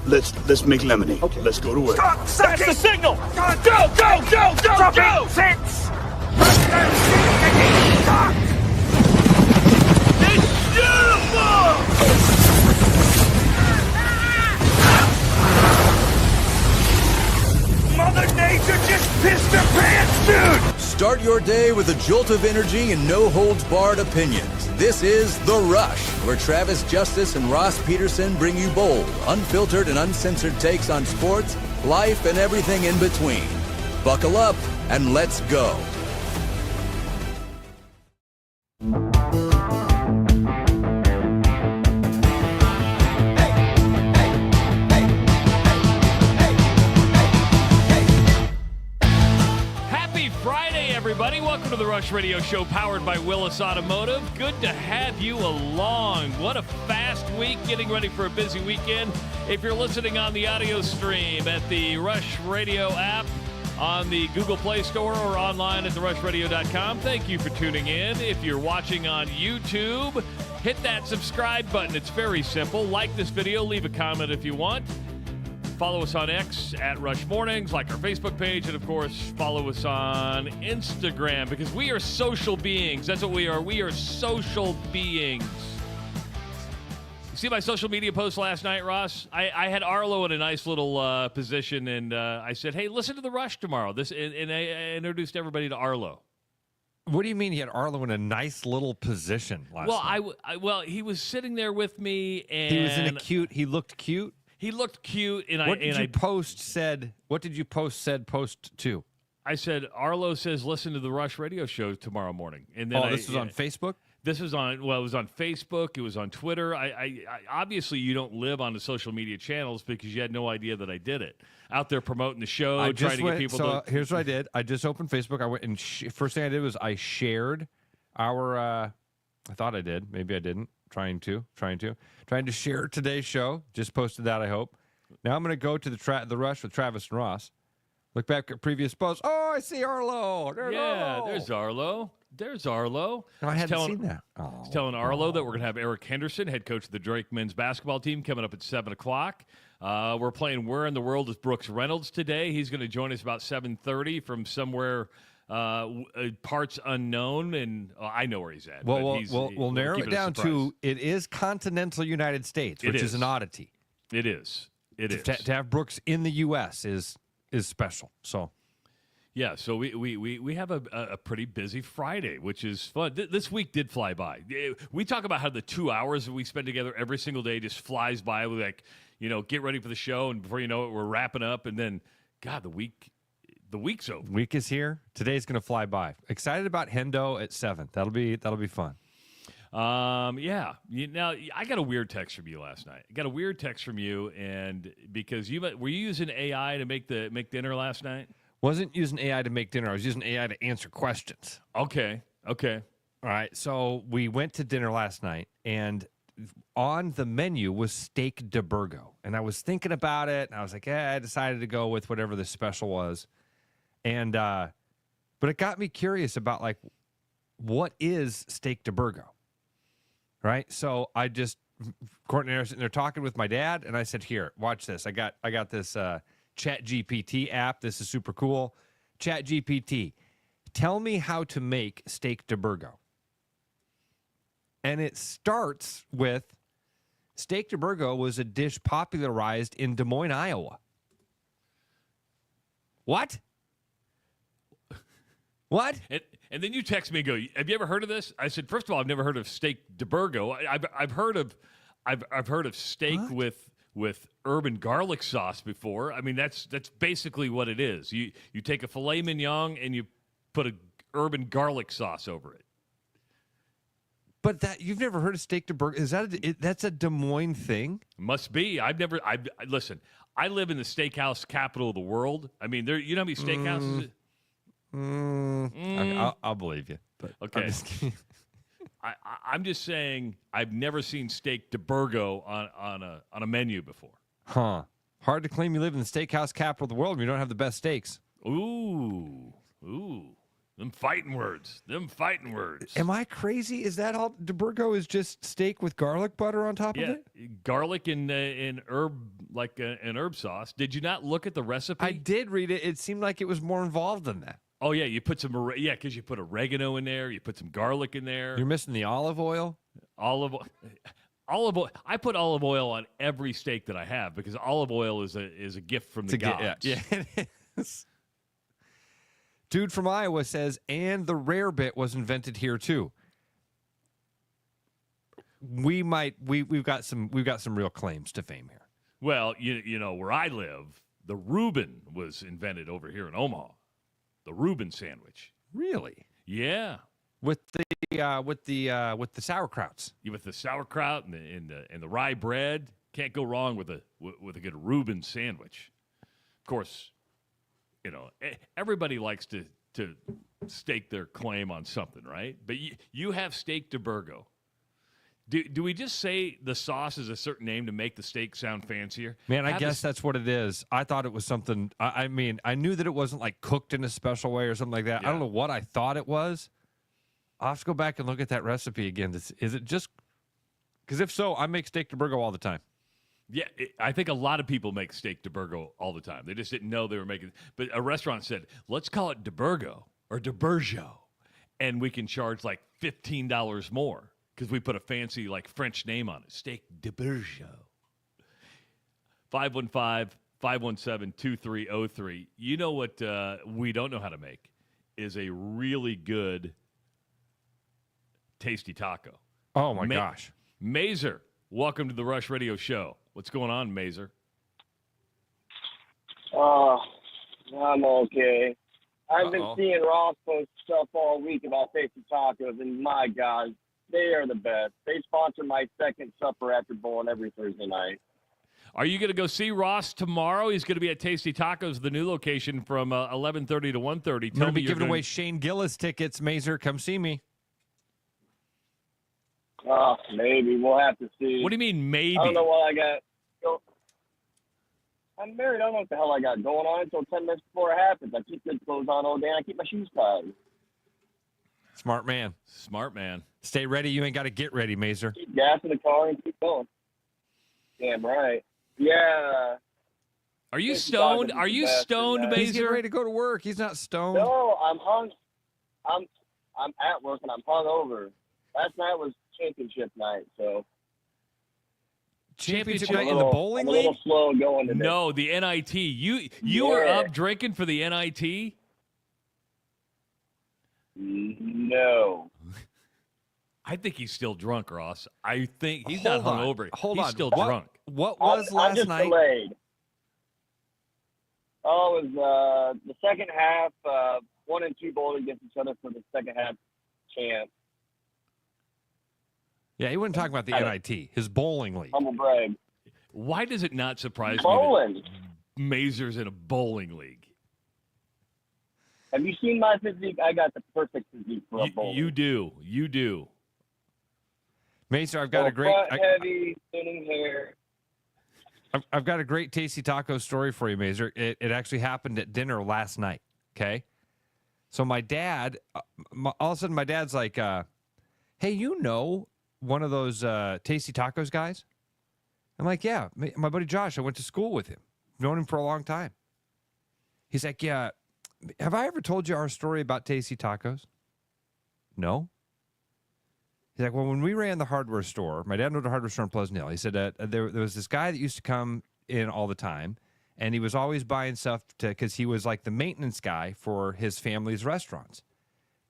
let's make lemonade. Okay. Let's go to work. Stop sucking! That's the signal! God. Go, go, go, go, Drop go! it! Fence! It's beautiful! Mother Nature just pissed her pants, dude! Start your day with a jolt of energy and no-holds-barred opinions. This is The Rush, where Travis Justice and Ross Peterson bring you bold, unfiltered, and uncensored takes on sports, life, and everything in between. Buckle up and let's go. Everybody, welcome to the Rush Radio Show, powered by Willis Automotive. Good to have you along. What a fast week, getting ready for a busy weekend. If you're listening on the audio stream at the Rush Radio app, on the Google Play Store, or online at therushradio.com, thank you for tuning in. If you're watching on YouTube, hit that subscribe button. It's very simple. Like this video, leave a comment if you want. Follow us on X at Rush Mornings, like our Facebook page, and, of course, follow us on Instagram, because we are social beings. That's what we are. We are social beings. You see my social media post last night, Ross? I had Arlo in a nice little position, and I said, hey, listen to The Rush tomorrow. And I introduced everybody to Arlo. What do you mean you had Arlo in a nice little position last night? Well, he was sitting there with me, and he was in a cute. He looked cute. He looked cute, and What did you post said post to? I said, Arlo says, listen to the Rush Radio Show tomorrow morning. And then this was on Facebook? This was on, it was on Facebook. It was on Twitter. I obviously, you don't live on the social media channels because you had no idea that I did it. Out there promoting the show, trying to get people to. Here's what I did. I just opened Facebook. I went and first thing I did was I shared our, I thought I did. Maybe I didn't. Trying to share today's show. Just posted that, I hope. Now I'm going to go to the Rush with Travis and Ross. Look back at previous posts. Oh, I see Arlo. There's Arlo. There's Arlo. No, I hadn't seen that. He's telling Arlo that we're going to have Eric Henderson, head coach of the Drake men's basketball team, coming up at 7 o'clock. We're playing Where in the World is Brooks Reynolds today. He's going to join us about 7:30 from somewhere parts unknown, and I know where he's at. We'll narrow it down to it is continental United States, which is an oddity. It is. To have Brooks in the U.S. is special. So, yeah. So we have a pretty busy Friday, which is fun. This week did fly by. We talk about how the 2 hours that we spend together every single day just flies by. We get ready for the show, and before you know it, we're wrapping up, and then the week's over. Week is here. Today's going to fly by. Excited about Hendo at 7. That'll be fun. Yeah. Now, I got a weird text from you last night. I got a weird text from you, and because were you using AI to make dinner last night? Wasn't using AI to make dinner. I was using AI to answer questions. Okay. All right. So we went to dinner last night, and on the menu was steak de burgo, and I was thinking about it, and I was like, I decided to go with whatever the special was. And, but it got me curious about what is steak de burgo, right? So Courtney and I were sitting there talking with my dad, and I said, "Here, watch this. I got this Chat GPT app. This is super cool. Chat GPT, tell me how to make steak de burgo." And it starts with steak de burgo was a dish popularized in Des Moines, Iowa. What? What? And then you text me and go, have you ever heard of this? I said, first of all, I've never heard of steak de burgo. I've heard of steak with herb and garlic sauce before. I mean, that's basically what it is. You take a filet mignon and you put a herb and garlic sauce over it. But you've never heard of steak de burgo? Is that's a Des Moines thing? Must be. Listen, I live in the steakhouse capital of the world. I mean, you know how many steakhouses? I'll believe you. But okay. I'm just saying I've never seen steak de burgo on a menu before. Huh. Hard to claim you live in the steakhouse capital of the world when you don't have the best steaks. Ooh. Them fighting words. Them fighting words. Am I crazy? Is that all? DeBurgo is just steak with garlic butter on top of it? Garlic and herb, like an herb sauce. Did you not look at the recipe? I did read it. It seemed like it was more involved than that. Oh, yeah, you put some, because you put oregano in there. You put some garlic in there. You're missing the olive oil? Olive oil. I put olive oil on every steak that I have because olive oil is a gift from the gods. Yeah, it is. Dude from Iowa says, and the rare bit was invented here too. We've got some real claims to fame here. Well, you know where I live, the Reuben was invented over here in Omaha. The Reuben sandwich. Really? Yeah. With the sauerkrauts. With the sauerkraut and the rye bread, can't go wrong with a good Reuben sandwich. Of course, you know, everybody likes to stake their claim on something, right? But you have steak de burgo. Do we just say the sauce is a certain name to make the steak sound fancier? Man, I guess that's what it is. I thought it was something. I mean, I knew that it wasn't like cooked in a special way or something like that. Yeah. I don't know what I thought it was. I'll have to go back and look at that recipe again. Is it just because if so, I make steak de burgo all the time. Yeah, I think a lot of people make steak de burgo all the time. They just didn't know they were making. But a restaurant said, "Let's call it de burgo or de burgo, and we can charge like $15 more because we put a fancy like French name on it, steak de burgo." 515-517-2303. You know what we don't know how to make is a really good, tasty taco. Oh my gosh, Mazer, welcome to the Rush Radio Show. What's going on, Mazer? I'm okay. I've been Uh-oh. seeing Ross post stuff all week about tasty tacos, and my God, they are the best. They sponsor my second supper after bowling every Thursday night. Are you going to go see Ross tomorrow? He's going to be at Tasty Tacos, the new location, from 11:30 to 1:30. I'm going to be giving away Shane Gillis tickets. Mazer, come see me. Maybe. We'll have to see. What do you mean, maybe? I don't know what I got. I'm married. I don't know what the hell I got going on until 10 minutes before it happens. I keep good clothes on all day, and I keep my shoes tied. Smart man. Smart man. Stay ready. You ain't got to get ready, Mazer. Keep gas in the car and keep going. Damn right. Yeah. Are you Tasty stoned? tacos Are is you the best, stoned, man. He's getting Mazer? ready to go to work. He's not stoned. No, I'm hung. I'm at work and I'm hungover. Last night was championship night, so Championship Championship night in the bowling I'm a league? little slow going today. No, the NIT. You were Yeah. up drinking for the NIT? No. I think he's still drunk, Ross. I think he's not Hold on. hungover. Hold he's on. still What- drunk. What was I'm last just night? delayed. Oh, it was the second half, 1 and 2 bowled against each other for the second half champ. Yeah, he wasn't talking about the NIT, his bowling league. Humble brag. Why does it not surprise me Bowling. that Mazer's in a bowling league? Have you seen my physique? I got the perfect physique for a bowling. You do. You do. Mazer, I've got a great front heavy, thinning hair. I've got a great tasty taco story for you, Mazer. It actually happened at dinner last night. Okay, so my dad, all of a sudden, my dad's like, "Hey, you know one of those tasty tacos guys?" I'm like, "Yeah, my buddy Josh. I went to school with him. Known him for a long time." He's like, "Yeah, have I ever told you our story about tasty tacos?" No. He's like, well, when we ran the hardware store, my dad owned a hardware store in Pleasant Hill. He said there was this guy that used to come in all the time, and he was always buying stuff because he was like the maintenance guy for his family's restaurants.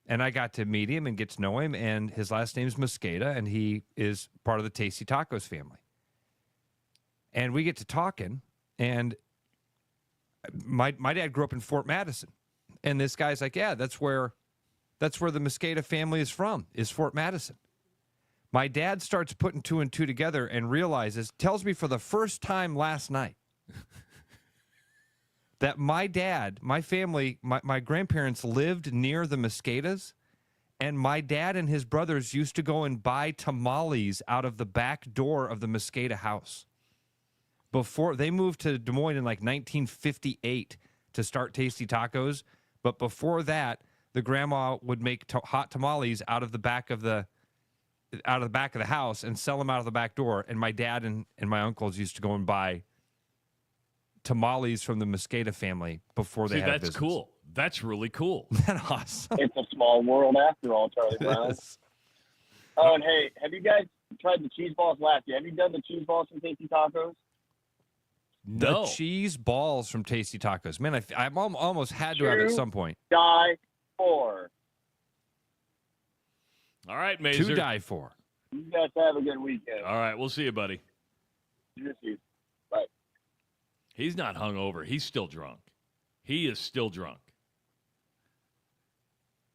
And I got to meet him and get to know him, and his last name's Mosqueda, and he is part of the Tasty Tacos family. And we get to talking, and my dad grew up in Fort Madison, and this guy's like, yeah, that's where the Mosqueda family is from, is Fort Madison. My dad starts putting 2 and 2 together and tells me for the first time last night that my dad, my family, my grandparents lived near the Mosquedas, and my dad and his brothers used to go and buy tamales out of the back door of the Mosqueda house. Before they moved to Des Moines in like 1958 to start Tasty Tacos, but before that, the grandma would make hot tamales out of the back of the house and sell them out of the back door. And my dad and my uncles used to go and buy tamales from the Mosqueda family before they had that's business. Cool. That's really cool. That's awesome. It's a small world after all, Charlie Brown. Yes. Oh, and hey, have you guys tried the cheese balls last year? Have you done the cheese balls from Tasty Tacos? No. The cheese balls from Tasty Tacos. Man, I've almost had to have at some point. Die for. All right, Mazer. To die for. You guys have a good weekend. All right, we'll see you, buddy. You too. Bye. He's not hungover. He's still drunk. He is still drunk.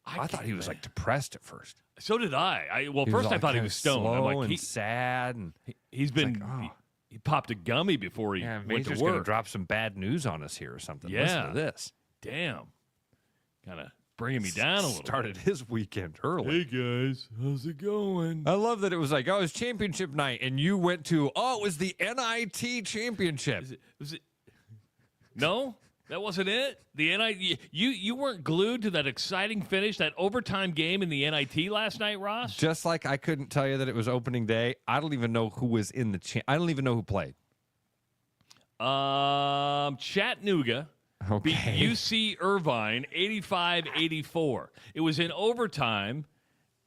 I thought he was like depressed at first. So did I. He First was I thought he was stoned. slow I'm like, and sad, and he's been. like, oh. He popped a gummy before he went Mazer's to going to work. drop some bad news on us here or something. Yeah. Listen to this. Damn. Kind of bringing me down a little. Started his weekend early. Hey guys, how's it going? I love that it was like, oh, it's championship night, and you went to, oh, it was the NIT championship. Was it? No, that wasn't it. The NIT. You weren't glued to that exciting finish, that overtime game in the NIT last night, Ross. Just like I couldn't tell you that it was opening day. I don't even know who was in the I don't even know who played. Chattanooga. Beat UC Irvine 85-84. It was in overtime,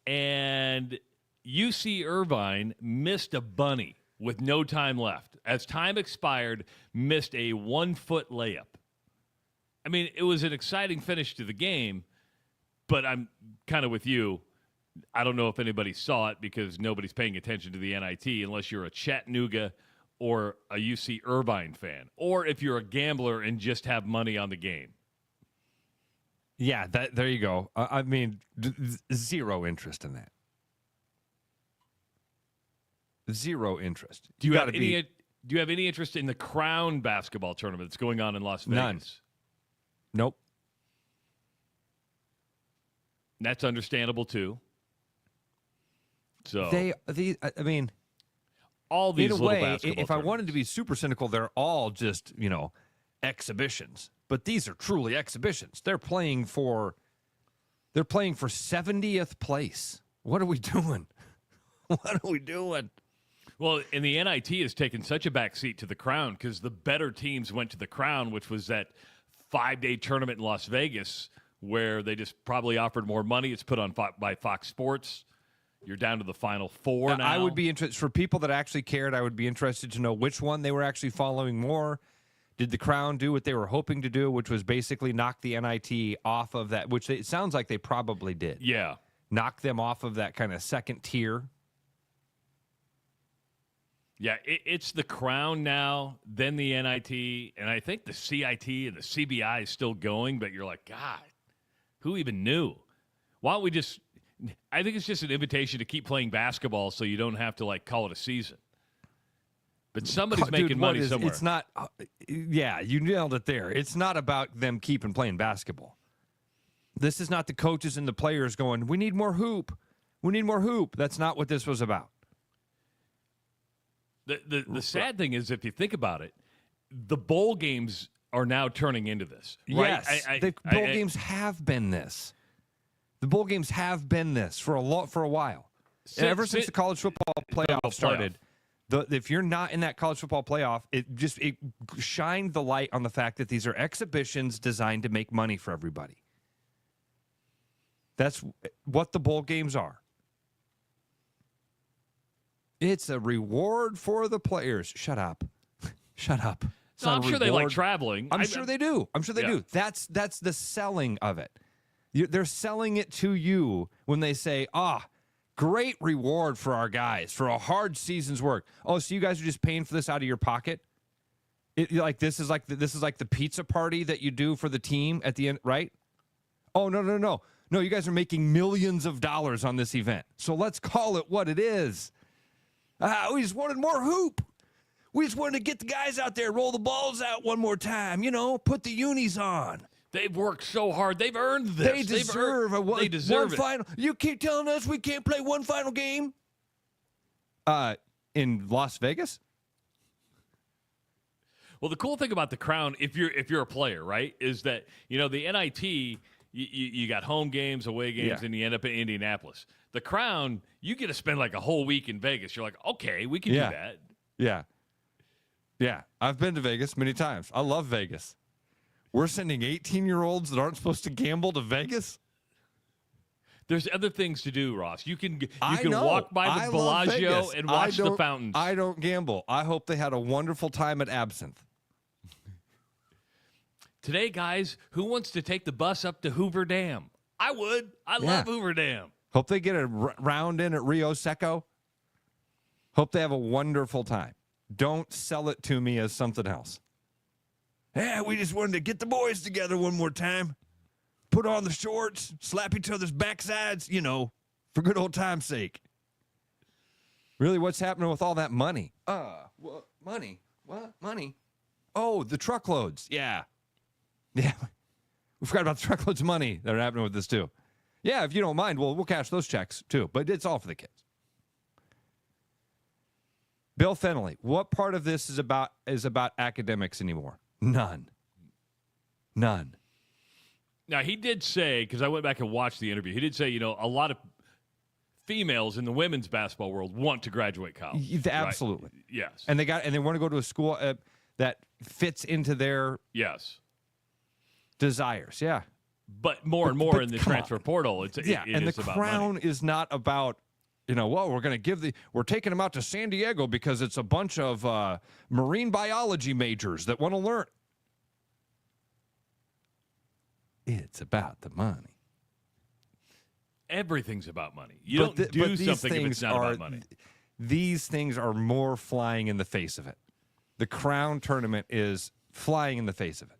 and UC Irvine missed a bunny with no time left. As time expired, missed a 1-foot layup. I mean, it was an exciting finish to the game, but I'm kind of with you. I don't know if anybody saw it because nobody's paying attention to the NIT unless you're a Chattanooga or a UC Irvine fan, or if you're a gambler and just have money on the game. Yeah, there you go. I mean, zero interest in that. Zero interest. Do you have any interest in the Crown basketball tournament that's going on in Las Vegas? None. Nope. That's understandable too. So I mean, all these in a little way, basketball if I wanted tournaments. to be super cynical, they're all just, exhibitions. But these are truly exhibitions. They're playing for 70th place. What are we doing? What are we doing? Well, and the NIT has taken such a backseat to the Crown because the better teams went to the Crown, which was that 5-day tournament in Las Vegas where they just probably offered more money. It's put on by Fox Sports. You're down to the Final Four now. I would be interested, for people that actually cared, I would be interested to know which one they were actually following more. Did the Crown do what they were hoping to do, which was basically knock the NIT off of that, which it sounds like they probably did. Yeah. Knock them off of that kind of second tier. Yeah, it's the Crown now, then the NIT, and I think the CIT and the CBI is still going, but you're like, God, who even knew? Why don't we just... I think it's just an invitation to keep playing basketball so you don't have to, call it a season. But somebody's making money somewhere. It's not... yeah, you nailed it there. It's not about them keeping playing basketball. This is not the coaches and the players going, we need more hoop. We need more hoop. That's not what this was about. The sad thing is, if you think about it, the bowl games are now turning into this. Right? Yes, the bowl games have been this. The bowl games have been this for a while. Ever since the college football playoff started, if you're not in that college football playoff, it shined the light on the fact that these are exhibitions designed to make money for everybody. That's what the bowl games are. It's a reward for the players. Shut up. Shut up. No, I'm sure they like traveling. I'm sure they do. I'm sure they do. That's the selling of it. They're selling it to you when they say, great reward for our guys for a hard season's work. Oh, so you guys are just paying for this out of your pocket? This is like the pizza party that you do for the team at the end, right? Oh, no. No, you guys are making millions of dollars on this event. So let's call it what it is. We just wanted more hoop. We just wanted to get the guys out there, roll the balls out one more time, put the unis on. They've worked so hard. They've earned this. They deserve they deserve one it. final. You keep telling us we can't play one final game? In Las Vegas? Well, the cool thing about the Crown, if you're a player, right, is that, the NIT, You got home games, away games, Yeah. and you end up in Indianapolis. The Crown, you get to spend like a whole week in Vegas. You're like, okay, we can do that. Yeah. Yeah. I've been to Vegas many times. I love Vegas. We're sending 18-year-olds that aren't supposed to gamble to Vegas? There's other things to do, Ross. You can know. walk by I the love Bellagio Vegas. and watch the fountains. I don't gamble. I hope they had a wonderful time at Absinthe. Today, guys, who wants to take the bus up to Hoover Dam? I would. I love Hoover Dam. Hope they get a round in at Rio Seco. Hope they have a wonderful time. Don't sell it to me as something else. Yeah, we just wanted to get the boys together one more time. Put on the shorts, slap each other's backsides, for good old time's sake. Really, what's happening with all that money? What money? What money? Oh, the truckloads. Yeah. Yeah. We forgot about the truckloads of money that are happening with this, too. Yeah, if you don't mind, we'll cash those checks, too. But it's all for the kids. Bill Fennelly, what part of this is about academics anymore? None. Now, he did say, because I went back and watched the interview, he did say, a lot of females in the women's basketball world want to graduate college. Absolutely. Right? Yes. And they want to go to a school that fits into their desires. Yeah. But more and more in the transfer portal, it and is the about Crown money. is not about, we're taking them out to San Diego because it's a bunch of marine biology majors that want to learn. It's about the money. Everything's about money. You don't do something if it's not about money. These things are more flying in the face of it. The Crown tournament is flying in the face of it.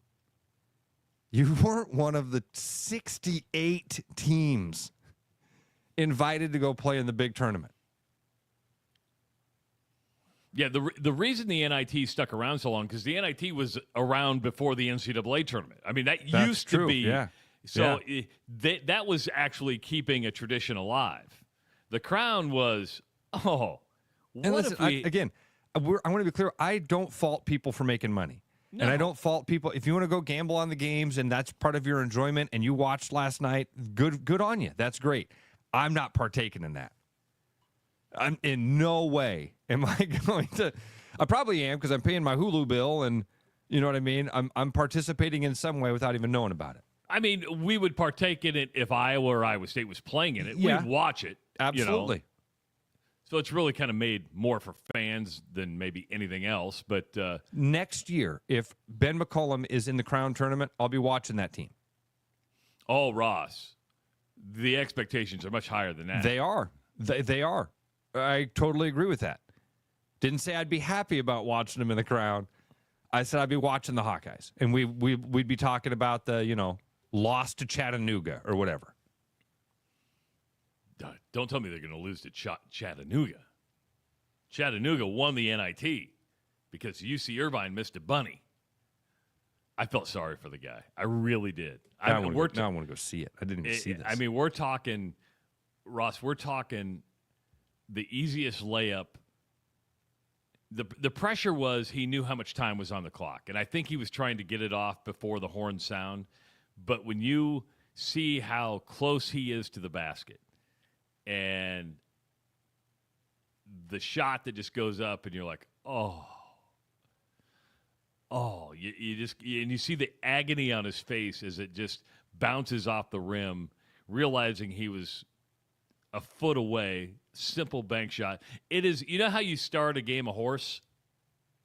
You weren't one of the 68 teams invited to go play in the big tournament. Yeah, the reason the NIT stuck around so long, because the NIT was around before the NCAA tournament. I mean, that's used to be. Yeah. So that was actually keeping a tradition alive. The Crown was, and listen, I want to be clear. I don't fault people for making money. No. And I don't fault people. If you want to go gamble on the games and that's part of your enjoyment and you watched last night, good on you. That's great. I'm not partaking in that. I'm in no way am I going to. I probably am because I'm paying my Hulu bill and you know what I mean? I'm participating in some way without even knowing about it. I mean, we would partake in it if Iowa or Iowa State was playing in it. Yeah. We'd watch it. Absolutely. So it's really kind of made more for fans than maybe anything else. But next year, if Ben McCollum is in the Crown tournament, I'll be watching that team. Oh, Ross, the expectations are much higher than that. They are. They are. I totally agree with that. Didn't say I'd be happy about watching them in the Crown. I said I'd be watching the Hawkeyes, and we'd be talking about the loss to Chattanooga or whatever. Don't tell me they're going to lose to Chattanooga. Chattanooga won the NIT because UC Irvine missed a bunny. I felt sorry for the guy. I really did. Now I want to go see it. I didn't even see this. I mean, we're talking, Ross, the easiest layup. The pressure was he knew how much time was on the clock, and I think he was trying to get it off before the horn sound. But when you see how close he is to the basket and the shot that just goes up and you're like, you see the agony on his face as it just bounces off the rim, realizing he was a foot away, simple bank shot. It is, you know how you start a game of horse?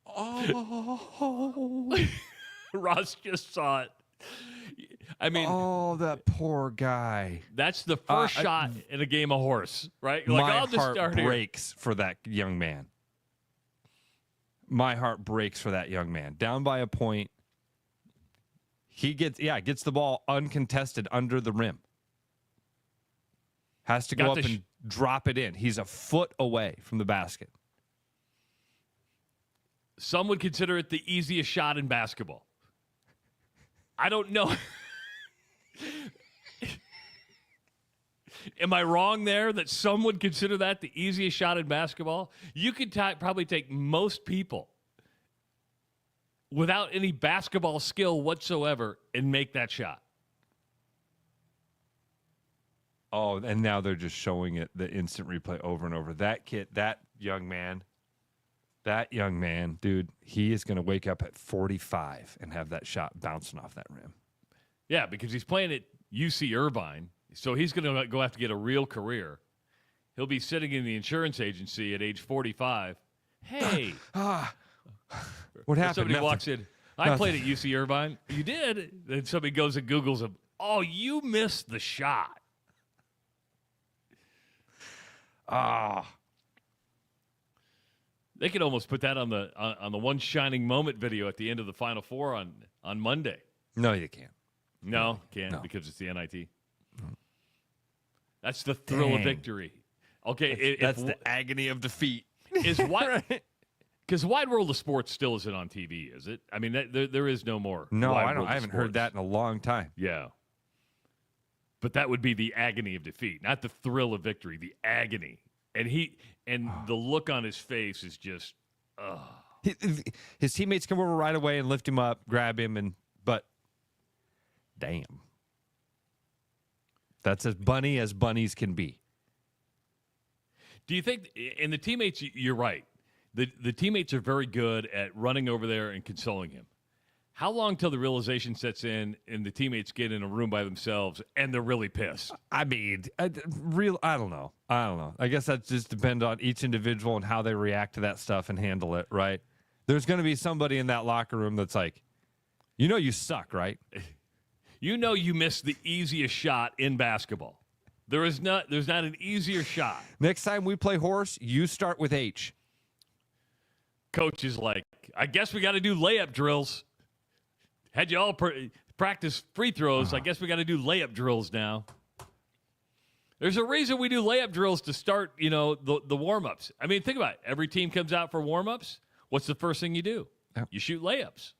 Oh. Ross just saw it. I mean, that poor guy. That's the first shot in a game of horse, right? You're my I'll just heart start breaks for that young man. My heart breaks for that young man. Down by a point, he gets the ball uncontested under the rim. Has to go up and drop it in. He's a foot away from the basket. Some would consider it the easiest shot in basketball. I don't know. Am I wrong there that some would consider that the easiest shot in basketball? You could probably take most people without any basketball skill whatsoever and make that shot. Oh, and now they're just showing it, the instant replay over and over. That young man, dude, he is going to wake up at 45 and have that shot bouncing off that rim. Yeah, because he's playing at UC Irvine, so he's going to go have to get a real career. He'll be sitting in the insurance agency at age 45. Hey. What happened? Somebody Nothing. walks in. I played at UC Irvine. You did? Then somebody goes and Googles him. Oh, you missed the shot. They could almost put that on the one shining moment video at the end of the Final Four on Monday. No, you can't. No, can't No. because it's the NIT. That's the thrill of victory. Okay, That's the agony of defeat. Is why because Wide World of Sports still isn't on TV, is it? I mean, there is no more. No, Wide I don't. World I of haven't heard Sports. that in a long time. Yeah, but that would be the agony of defeat, not the thrill of victory. The agony, and the look on his face is just. His teammates come over right away and lift him up, grab him, but damn, that's as bunny as bunnies can be. Do you think? And the teammates, you're right. The teammates are very good at running over there and consoling him. How long till the realization sets in and the teammates get in a room by themselves and they're really pissed? I mean, I don't know. I guess that just depends on each individual and how they react to that stuff and handle it, right? There's going to be somebody in that locker room that's like, you suck, right? You know you missed the easiest shot in basketball. There's not an easier shot. Next time we play horse, you start with H. Coach is like, I guess we got to do layup drills. Had you all practice free throws, I guess we got to do layup drills now. There's a reason we do layup drills to start, the warm-ups. I mean, think about it. Every team comes out for warm-ups. What's the first thing you do? Yep. You shoot layups.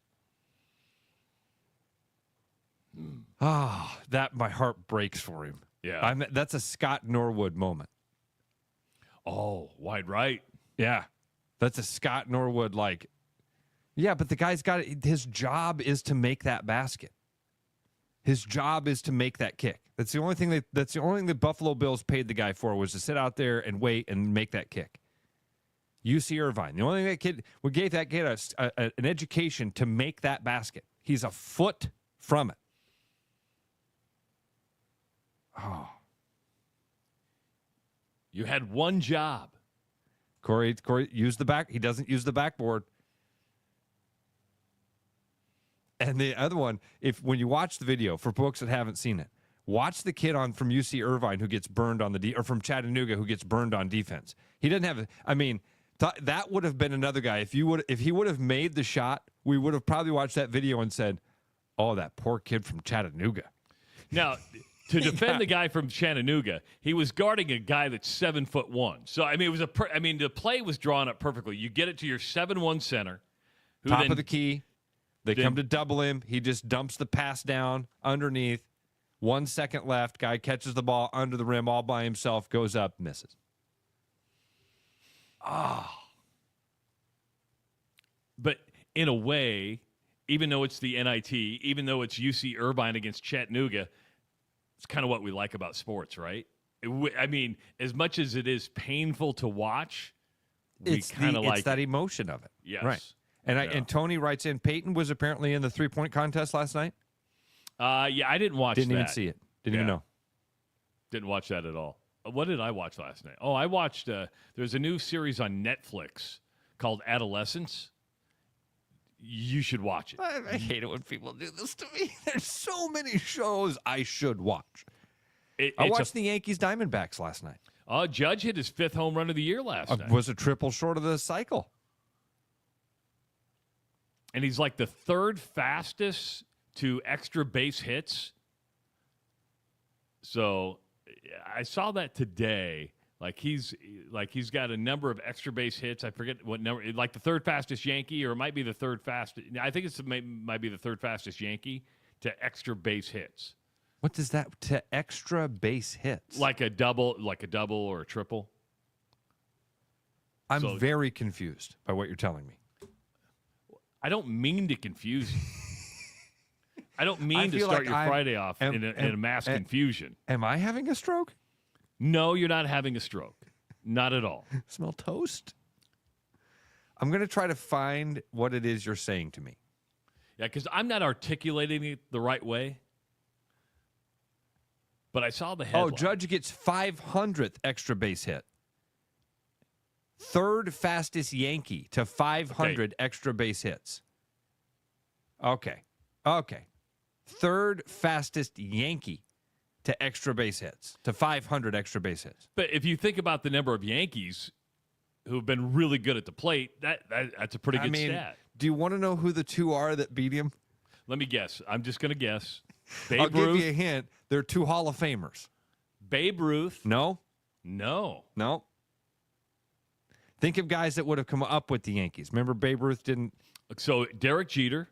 That my heart breaks for him. Yeah. That's a Scott Norwood moment. Oh, wide right. Yeah. That's a Scott Norwood, yeah, but the guy's got his job is to make that basket. His job is to make that kick. That's the only thing the Buffalo Bills paid the guy for, was to sit out there and wait and make that kick. UC Irvine. The only thing we gave that kid an education to make that basket. He's a foot from it. Oh. You had one job. Corey used the back. He doesn't use the backboard. And the other one, when you watch the video, for folks that haven't seen it, watch the kid from UC Irvine who gets burned on or from Chattanooga who gets burned on defense. He doesn't have. That would have been another guy. If he would have made the shot, we would have probably watched that video and said, "Oh, that poor kid from Chattanooga." Now, to defend the guy from Chattanooga, he was guarding a guy that's 7'1". So the play was drawn up perfectly. You get it to your 7'1" center, who Top then, of the key. They come to double him. He just dumps the pass down underneath. 1 second left. Guy catches the ball under the rim all by himself, goes up, misses. But in a way, even though it's the NIT, even though it's UC Irvine against Chattanooga, it's kind of what we like about sports, right? As much as it is painful to watch, we kind of like it's that emotion of it. Yes. Right. And Tony writes in, Peyton was apparently in the 3-point contest last night. Yeah, I didn't watch Didn't that. even see it. Didn't even know. Didn't watch that at all. What did I watch last night? Oh, I watched, there's a new series on Netflix called Adolescence. You should watch it. I hate it when people do this to me. There's so many shows I should watch. I watched the Yankees Diamondbacks last night. Judge hit his 5th home run of the year last night. Was a triple short of the cycle. And he's like the 3rd fastest to extra base hits. So I saw that today. He's got a number of extra base hits. I forget what number. Like the 3rd fastest Yankee, or it might be the 3rd fastest. I think might be the 3rd fastest Yankee to extra base hits. What does that to extra base hits? Like a double or a triple. I'm very confused by what you're telling me. I don't mean to confuse you. I don't mean to start your Friday off in a mass confusion. Am I having a stroke? No, you're not having a stroke. Not at all. Smell toast? I'm going to try to find what it is you're saying to me. Yeah, because I'm not articulating it the right way. But I saw the headline. Oh, Judge gets 500th extra base hit. Third fastest Yankee to 500 extra base hits. Okay. Third fastest Yankee to extra base hits, to 500 extra base hits. But if you think about the number of Yankees who have been really good at the plate, that's a pretty good stat. Do you want to know who the two are that beat him? Let me guess. I'm just going to guess. Babe I'll Ruth. give you a hint. They're two Hall of Famers. Babe Ruth. No. Think of guys that would have come up with the Yankees. Remember, Babe Ruth didn't. So Derek Jeter.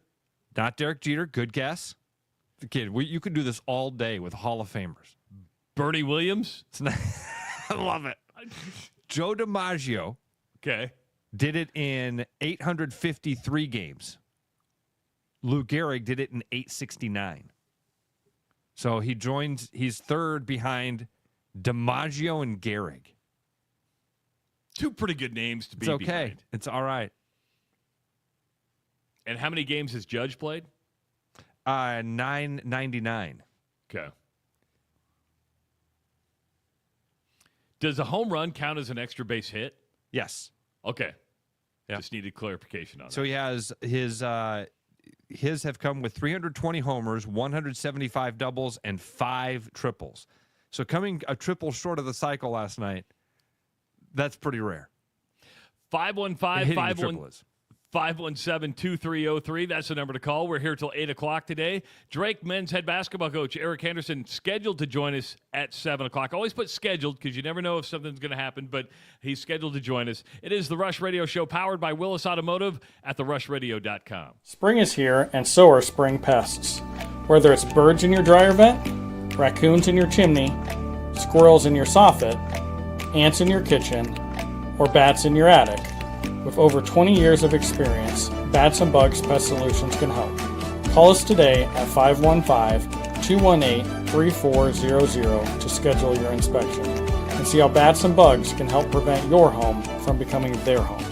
Not Derek Jeter. Good guess. The kid. You could do this all day with Hall of Famers. Bernie Williams. I love it. Joe DiMaggio. Okay. Did it in 853 games. Lou Gehrig did it in 869. So he's third behind DiMaggio and Gehrig. Two pretty good names to be behind. It's okay. Behind. It's all right. And how many games has Judge played? 999. Okay. Does a home run count as an extra base hit? Yes. Okay. Yeah. Just needed clarification on that. So he has his have come with 320 homers, 175 doubles, and 5 triples. So coming a triple short of the cycle last night, that's pretty rare. 517-2303. That's the number to call. We're here till 8 o'clock today. Drake men's head basketball coach Eric Henderson scheduled to join us at 7 o'clock. Always put scheduled because you never know if something's going to happen, but he's scheduled to join us. It is the Rush Radio Show powered by Willis Automotive at therushladio.com. Spring is here, and so are spring pests. Whether it's birds in your dryer vent, raccoons in your chimney, squirrels in your soffit, ants in your kitchen, or bats in your attic, with over 20 years of experience, Bats and Bugs Pest Solutions can help. Call us today at 515-218-3400 to schedule your inspection and see how Bats and Bugs can help prevent your home from becoming their home.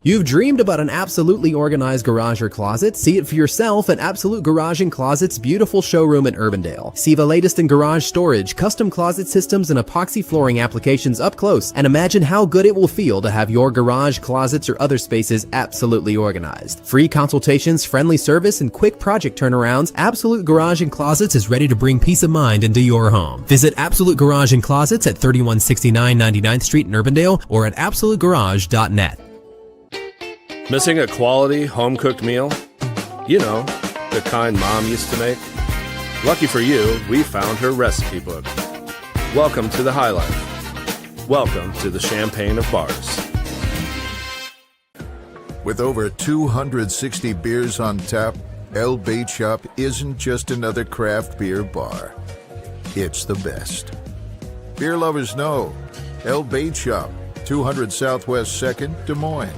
You've dreamed about an absolutely organized garage or closet? See it for yourself at Absolute Garage & Closet's beautiful showroom in Urbandale. See the latest in garage storage, custom closet systems, and epoxy flooring applications up close, and imagine how good it will feel to have your garage, closets, or other spaces absolutely organized. Free consultations, friendly service, and quick project turnarounds, Absolute Garage & Closets is ready to bring peace of mind into your home. Visit Absolute Garage & Closets at 3169 99th Street in Urbandale or at absolutegarage.net. Missing a quality, home-cooked meal? You know, the kind Mom used to make? Lucky for you, we found her recipe book. Welcome to the High Life. Welcome to the Champagne of Bars. With over 260 beers on tap, El Bait Shop isn't just another craft beer bar. It's the best. Beer lovers know El Bait Shop, 200 Southwest 2nd, Des Moines.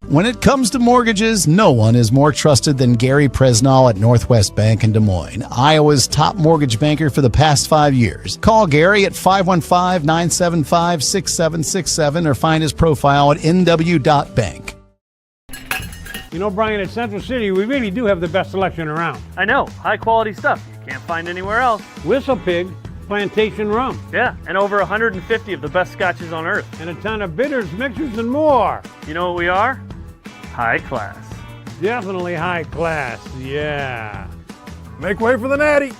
When it comes to mortgages, no one is more trusted than Gary Presnall at Northwest Bank in Des Moines, Iowa's top mortgage banker for the past 5 years. Call Gary at 515-975-6767 or find his profile at nw.bank. You know, Brian, at Central City, we really do have the best selection around. I know. High quality stuff you can't find anywhere else. Whistle Pig Plantation Rum. Yeah, and over 150 of the best scotches on earth. And a ton of bitters, mixers, and more. You know what we are? High class. Definitely high class, yeah. Make way for the natty.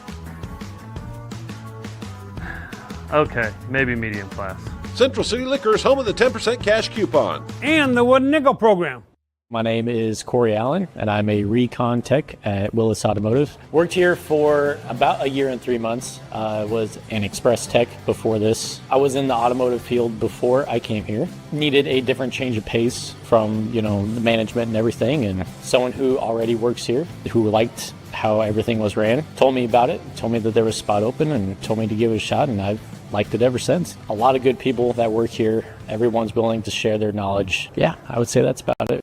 Okay, maybe medium class. Central City Liquor is home of the 10% cash coupon. And the Wooden Nickel program. My name is Corey Allen, and I'm a recon tech at Willis Automotive. Worked here for about a year and 3 months. Was an express tech before this. I was in the automotive field before I came here. Needed a different change of pace from, the management and everything. And someone who already works here, who liked how everything was ran, told me about it, told me that there was a spot open, and told me to give it a shot, and I've liked it ever since. A lot of good people that work here. Everyone's willing to share their knowledge. Yeah, I would say that's about it.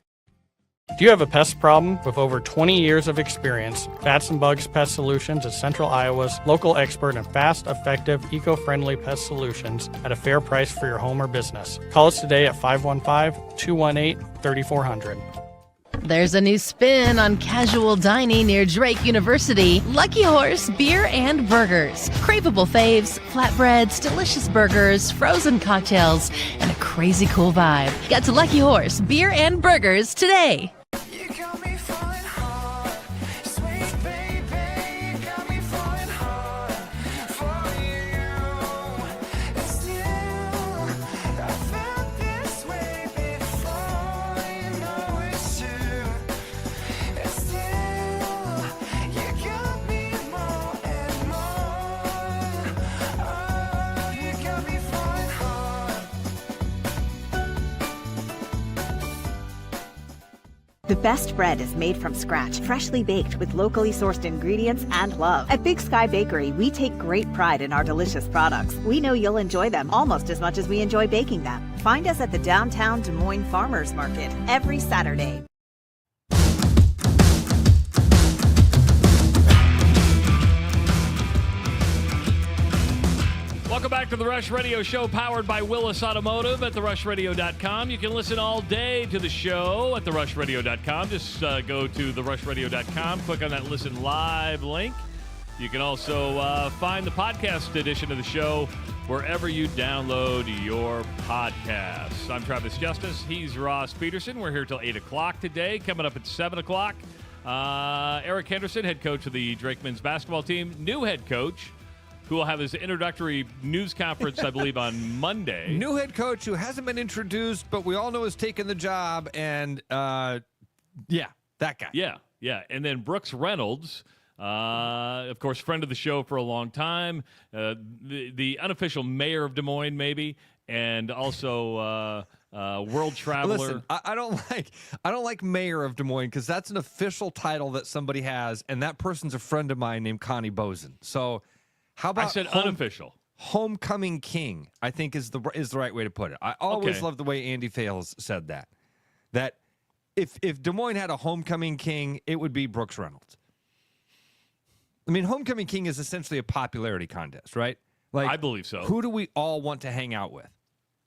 If you have a pest problem with over 20 years of experience, Bats and Bugs Pest Solutions is Central Iowa's local expert in fast, effective, eco-friendly pest solutions at a fair price for your home or business. Call us today at 515-218-3400. There's a new spin on casual dining near Drake University. Lucky Horse Beer and Burgers. Craveable faves, flatbreads, delicious burgers, frozen cocktails, and a crazy cool vibe. Get to Lucky Horse Beer and Burgers today. The best bread is made from scratch, freshly baked with locally sourced ingredients and love. At Big Sky Bakery, we take great pride in our delicious products. We know you'll enjoy them almost as much as we enjoy baking them. Find us at the downtown Des Moines Farmers Market every Saturday. Welcome back to the Rush Radio Show, powered by Willis Automotive at therushradio.com. You can listen all day to the show at therushradio.com. Just go to therushradio.com, click on that Listen Live link. You can also find the podcast edition of the show wherever you download your podcasts. I'm Travis Justice. He's Ross Peterson. We're here till 8 o'clock today. Coming up at 7 o'clock, Eric Henderson, head coach of the Drake men's basketball team, new head coach, who will have his introductory news conference, I believe, on Monday. New head coach who hasn't been introduced, but we all know has taken the job. And, that guy. Yeah. And then Brooks Reynolds, of course, friend of the show for a long time, the unofficial mayor of Des Moines, maybe, and also world traveler. Listen, I don't like mayor of Des Moines because that's an official title that somebody has, and that person's a friend of mine named Connie Bozen. So how about I said unofficial? Homecoming king, I think is the right way to put it. I always love the way Andy Fales said that. That if Des Moines had a homecoming king, it would be Brooks Reynolds. I mean, homecoming king is essentially a popularity contest, right? Like, I believe so. Who do we all want to hang out with?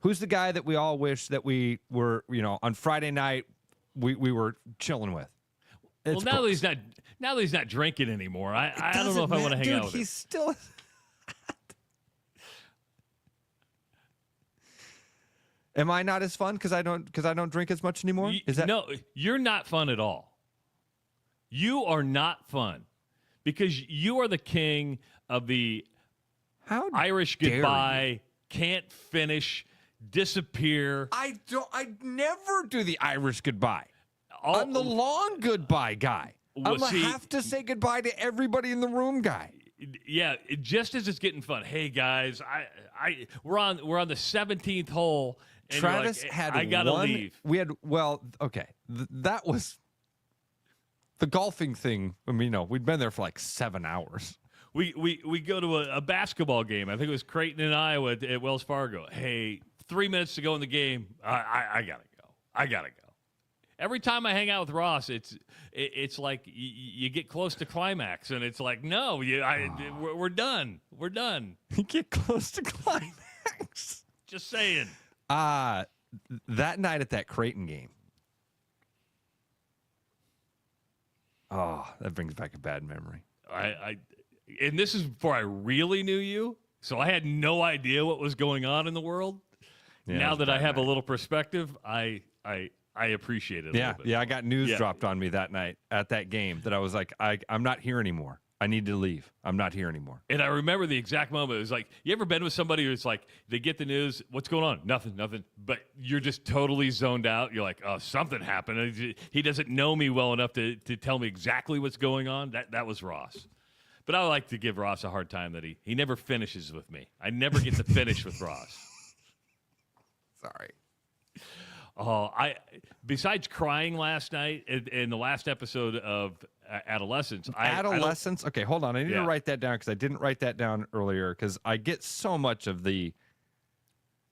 Who's the guy that we all wish that we were, on Friday night we were chilling with? Well, now that he's not drinking anymore, I don't know if I want to hang out with him. He's still. Am I not as fun because I don't drink as much anymore? No, you're not fun at all. You are not fun because you are the king of the Irish goodbye, can't finish, disappear. I never do the Irish goodbye. I'm the long goodbye guy. I'm the have to say goodbye to everybody in the room guy. Yeah, just as it's getting fun. Hey guys, we're on the 17th hole. And Travis had I gotta leave. We had that was the golfing thing. I mean, we'd been there for like 7 hours. We go to a basketball game. I think it was Creighton and Iowa at Wells Fargo. Hey, 3 minutes to go in the game. I gotta go. Every time I hang out with Ross, it's like you get close to climax, and it's like, no, we're done. We're done. You get close to climax. Just saying. That night at that Creighton game. Oh, that brings back a bad memory. And this is before I really knew you, so I had no idea what was going on in the world. Yeah, now that I have a little perspective, I appreciate it. Yeah, I got news dropped on me that night at that game that I was like, I'm not here anymore. I need to leave. I'm not here anymore. And I remember the exact moment. It was like, you ever been with somebody who's like, they get the news, what's going on? Nothing. But you're just totally zoned out. You're like, oh, something happened. He doesn't know me well enough to tell me exactly what's going on. That was Ross. But I like to give Ross a hard time that he never finishes with me. I never get to finish with Ross. Sorry. Oh, besides crying last night in the last episode of Adolescence. Adolescence? Okay, hold on. I need to write that down because I didn't write that down earlier because I get so much of the,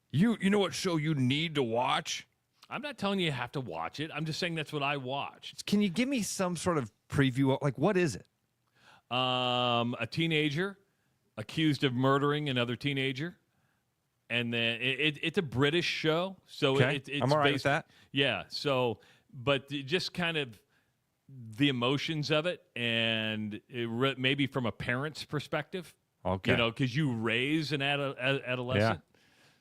you know what show you need to watch? I'm not telling you have to watch it. I'm just saying that's what I watched. Can you give me some sort of preview? Like, what is it? A teenager accused of murdering another teenager. And then it's a British show. So Okay. it's I'm all right with that. Yeah. So, but just kind of the emotions of it and maybe from a parent's perspective. Okay. You know, because you raise an adolescent. Yeah.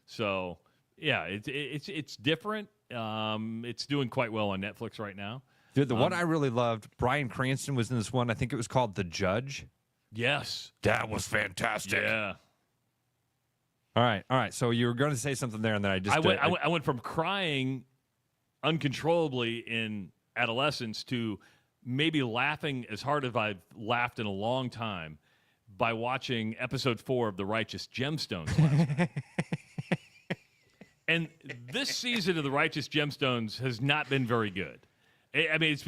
So, yeah, it's different. It's doing quite well on Netflix right now. Dude, the one I really loved, Bryan Cranston was in this one. I think it was called The Judge. Yes. That was fantastic. Yeah. All right. So you were going to say something there, and then I went from crying uncontrollably in adolescence to maybe laughing as hard as I've laughed in a long time by watching episode 4 of The Righteous Gemstones last night. And this season of The Righteous Gemstones has not been very good. I mean, it's,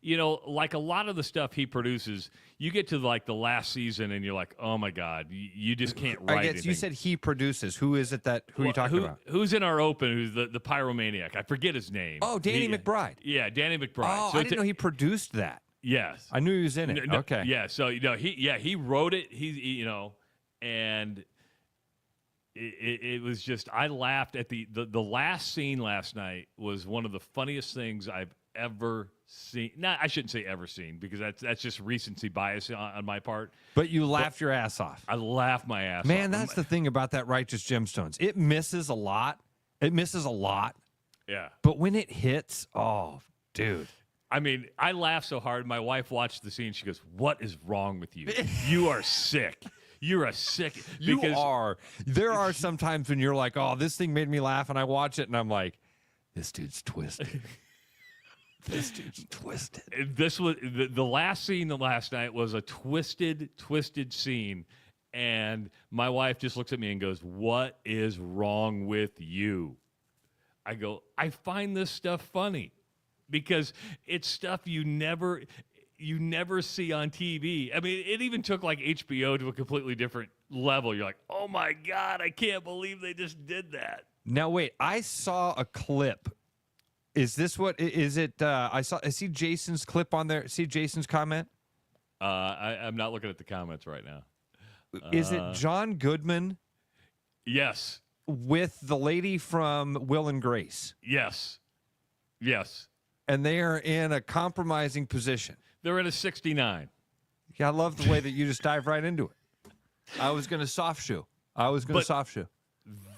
you know, like a lot of the stuff he produces, you get to like the last season and you're like, oh my God, you just can't write anything. You said he produces. Who is it who are you talking about? Who's in our open, who's the pyromaniac? I forget his name. Oh, Danny McBride. Yeah, Danny McBride. Oh, So I didn't know he produced that. Yes. I knew he was in it. Okay. Yeah, so, you know, he wrote it, you know, and it was just, I laughed at the last scene last night was one of the funniest things I've ever seen. No, I shouldn't say ever seen because that's just recency bias on my part. But you laughed your ass off. I laughed my ass off. Man, that's the thing about that Righteous Gemstones. It misses a lot. Yeah. But when it hits, oh, dude. I mean, I laughed so hard. My wife watched the scene. She goes, "What is wrong with you? You are sick. You're a sick." You are. There are some times when you're like, oh, this thing made me laugh, and I watch it, and I'm like, this dude's twisted. This dude's twisted. This was the last scene last night was a twisted scene, and my wife just looks at me and goes, "What is wrong with you?" I go, "I find this stuff funny because it's stuff you never see on TV." I mean, it even took like HBO to a completely different level. You're like, "Oh my God, I can't believe they just did that." Now wait, I saw a clip. Is this what is it? I see Jason's clip on there. See Jason's comment. I'm not looking at the comments right now. Is it John Goodman? Yes. With the lady from Will and Grace. Yes. And they are in a compromising position. They're in a 69. Yeah, I love the way that you just dive right into it. I was going to soft shoe.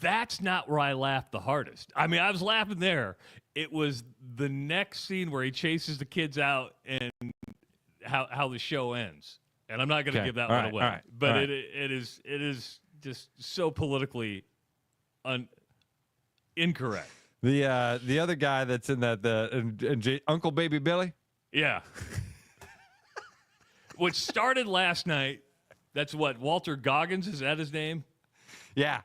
That's not where I laughed the hardest. I mean, I was laughing there. It was the next scene where he chases the kids out and how the show ends. And I'm not going to give that one away. All right, but it is just so politically incorrect. The other guy that's in that Uncle Baby Billy. Yeah. Which started last night. That's what Walter Goggins, is that his name? Yeah.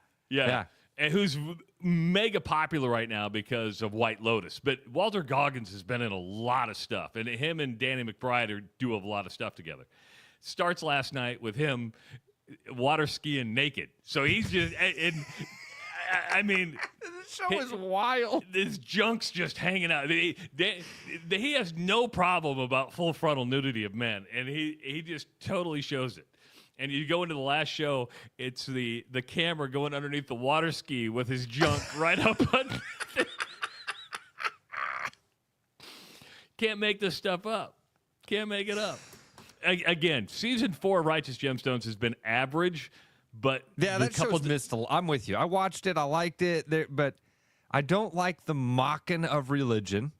And who's mega popular right now because of White Lotus. But Walter Goggins has been in a lot of stuff, and him and Danny McBride do a lot of stuff together. Starts last night with him water skiing naked. So he's just, I mean, the show is wild. His junk's just hanging out. He has no problem about full frontal nudity of men, and he just totally shows it. And you go into the last show, it's the camera going underneath the water ski with his junk right up under it. Can't make this stuff up. Can't make it up. Again, season 4 of Righteous Gemstones has been average, but yeah, that show's missed. I'm with you. I watched it. I liked it, but I don't like the mocking of religion.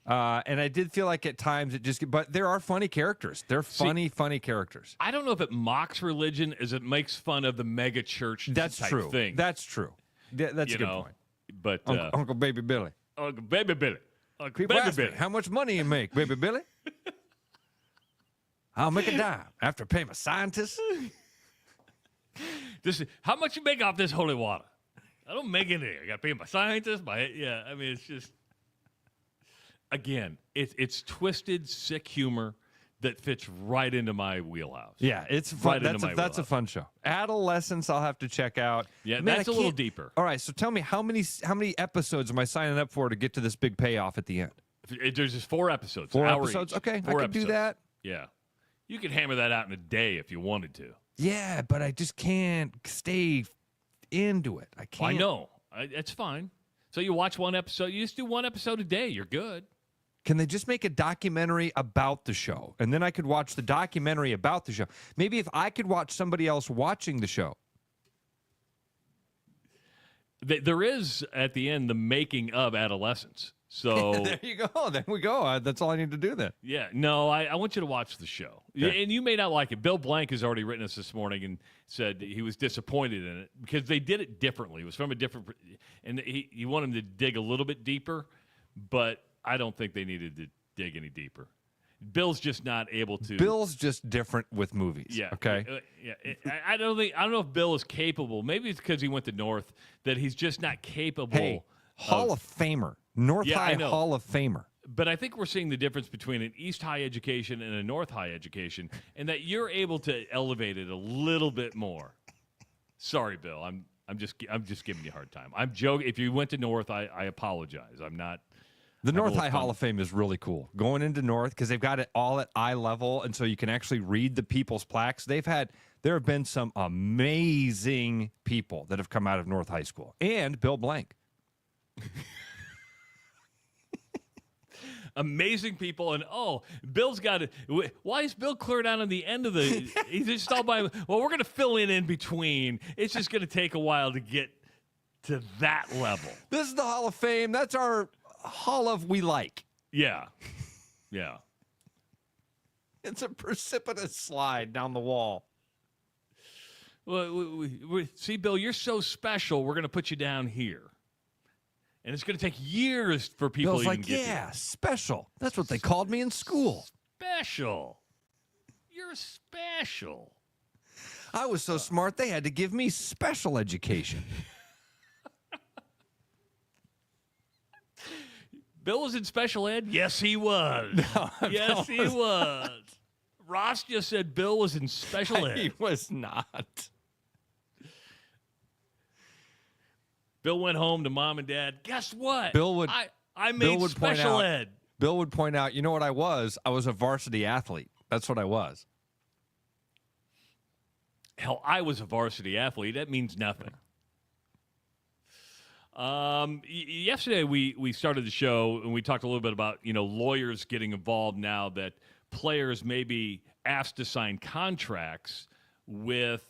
And I did feel like at times but there are funny characters. They're funny characters. I don't know if it mocks religion as it makes fun of the mega church type thing. That's true. That's a good point. But Uncle Baby Billy. Uncle Baby Billy. People ask me, how much money you make, Baby Billy? I'll make a dime after paying my scientists. How much you make off this holy water? I don't make anything. I got to pay my scientists. I mean, it's just... Again, it's twisted, sick humor that fits right into my wheelhouse. Yeah, it's fun. Right That's a fun show. Adolescence, I'll have to check out. Yeah, Man, that's a little deeper. All right, so tell me how many episodes am I signing up for to get to this big payoff at the end? There's just 4 episodes. 4 hour episodes? each. Okay, 4 I can do episodes. that. Yeah. You could hammer that out in a day if you wanted to. Yeah, but I just can't stay into it. I can't. I know. It's fine. So you watch 1 episode. You just do 1 episode a day. You're good. Can they just make a documentary about the show? And then I could watch the documentary about the show. Maybe if I could watch somebody else watching the show. There is, at the end, the making of Adolescence. So there you go. There we go. That's all I need to do then. Yeah. No, I want you to watch the show. Okay. And you may not like it. Bill Blank has already written us this morning and said he was disappointed in it because they did it differently. It was from a different – and he wanted him to dig a little bit deeper, but I don't think they needed to dig any deeper. Bill's just not able to. Bill's just different with movies. Yeah. Okay. I don't know if Bill is capable. Maybe it's because he went to North that he's just not capable. Hey, Hall of Famer. North High Hall of Famer. But I think we're seeing the difference between an East High education and a North High education, and that you're able to elevate it a little bit more. Sorry, Bill. I'm just giving you a hard time. I'm joking. If you went to North, I apologize. I'm not. The North High Hall of Fame is really cool. Going into North, because they've got it all at eye level, and so you can actually read the people's plaques. There have been some amazing people that have come out of North High School. And Bill Blank. Amazing people, and Bill's got it. Why is Bill clear down on the end of the? He's just all by. Well, we're going to fill in between. It's just going to take a while to get to that level. This is the Hall of Fame. That's our Hall of we like. Yeah, yeah. It's a precipitous slide down the wall. Well, see, Bill, you're so special. We're going to put you down here. And it's going to take years for people Bill's to like, even get yeah, there. special. That's what they called me in school. Special. You're special. I was so smart, they had to give me special education. Bill was in special ed? Yes, he was. No, yes, he was. Ross just said Bill was in special ed. He was not. Bill went home to mom and dad. Guess what? I made Bill would special point out, ed. Bill would point out, you know what I was? I was a varsity athlete. That's what I was. Hell, I was a varsity athlete. That means nothing. Yesterday we started the show and we talked a little bit about lawyers getting involved now that players may be asked to sign contracts with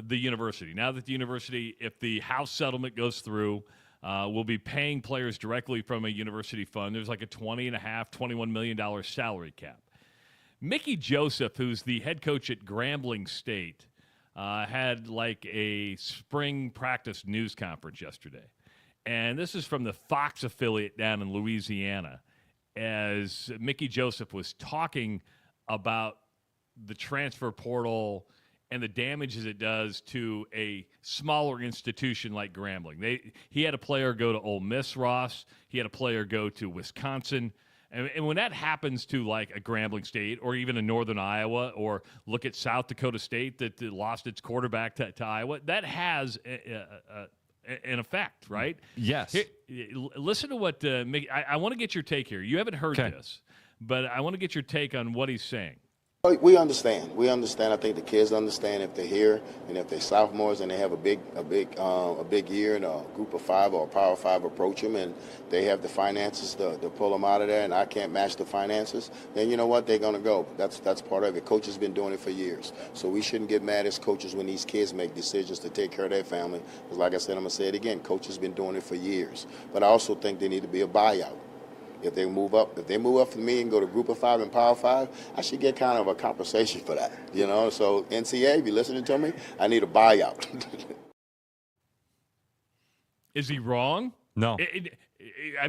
the university. Now that the university, if the house settlement goes through, will be paying players directly from a university fund. There's like a $21 million salary cap. Mickey Joseph, who's the head coach at Grambling State, had like a spring practice news conference yesterday. And this is from the Fox affiliate down in Louisiana, as Mickey Joseph was talking about the transfer portal and the damages it does to a smaller institution like Grambling. He had a player go to Ole Miss, Ross. He had a player go to Wisconsin. And when that happens to like a Grambling State or even a Northern Iowa, or look at South Dakota State that lost its quarterback to Iowa, that has an effect, right? Yes. Listen to what Mickey, I want to get your take here. You haven't heard this, but I want to get your take on what he's saying. We understand. We understand. I think the kids understand if they're here and if they're sophomores and they have a big year and a group of 5 or a Power 5 approach them and they have the finances to pull them out of there and I can't match the finances, then you know what? They're going to go. That's part of it. Coach has been doing it for years. So we shouldn't get mad as coaches when these kids make decisions to take care of their family. Because like I said, I'm going to say it again, Coach has been doing it for years. But I also think there need to be a buyout. If they move up for me and go to Group of 5 and Power 5, I should get kind of a compensation for that, So NCAA, if you're listening to me, I need a buyout. Is he wrong? No.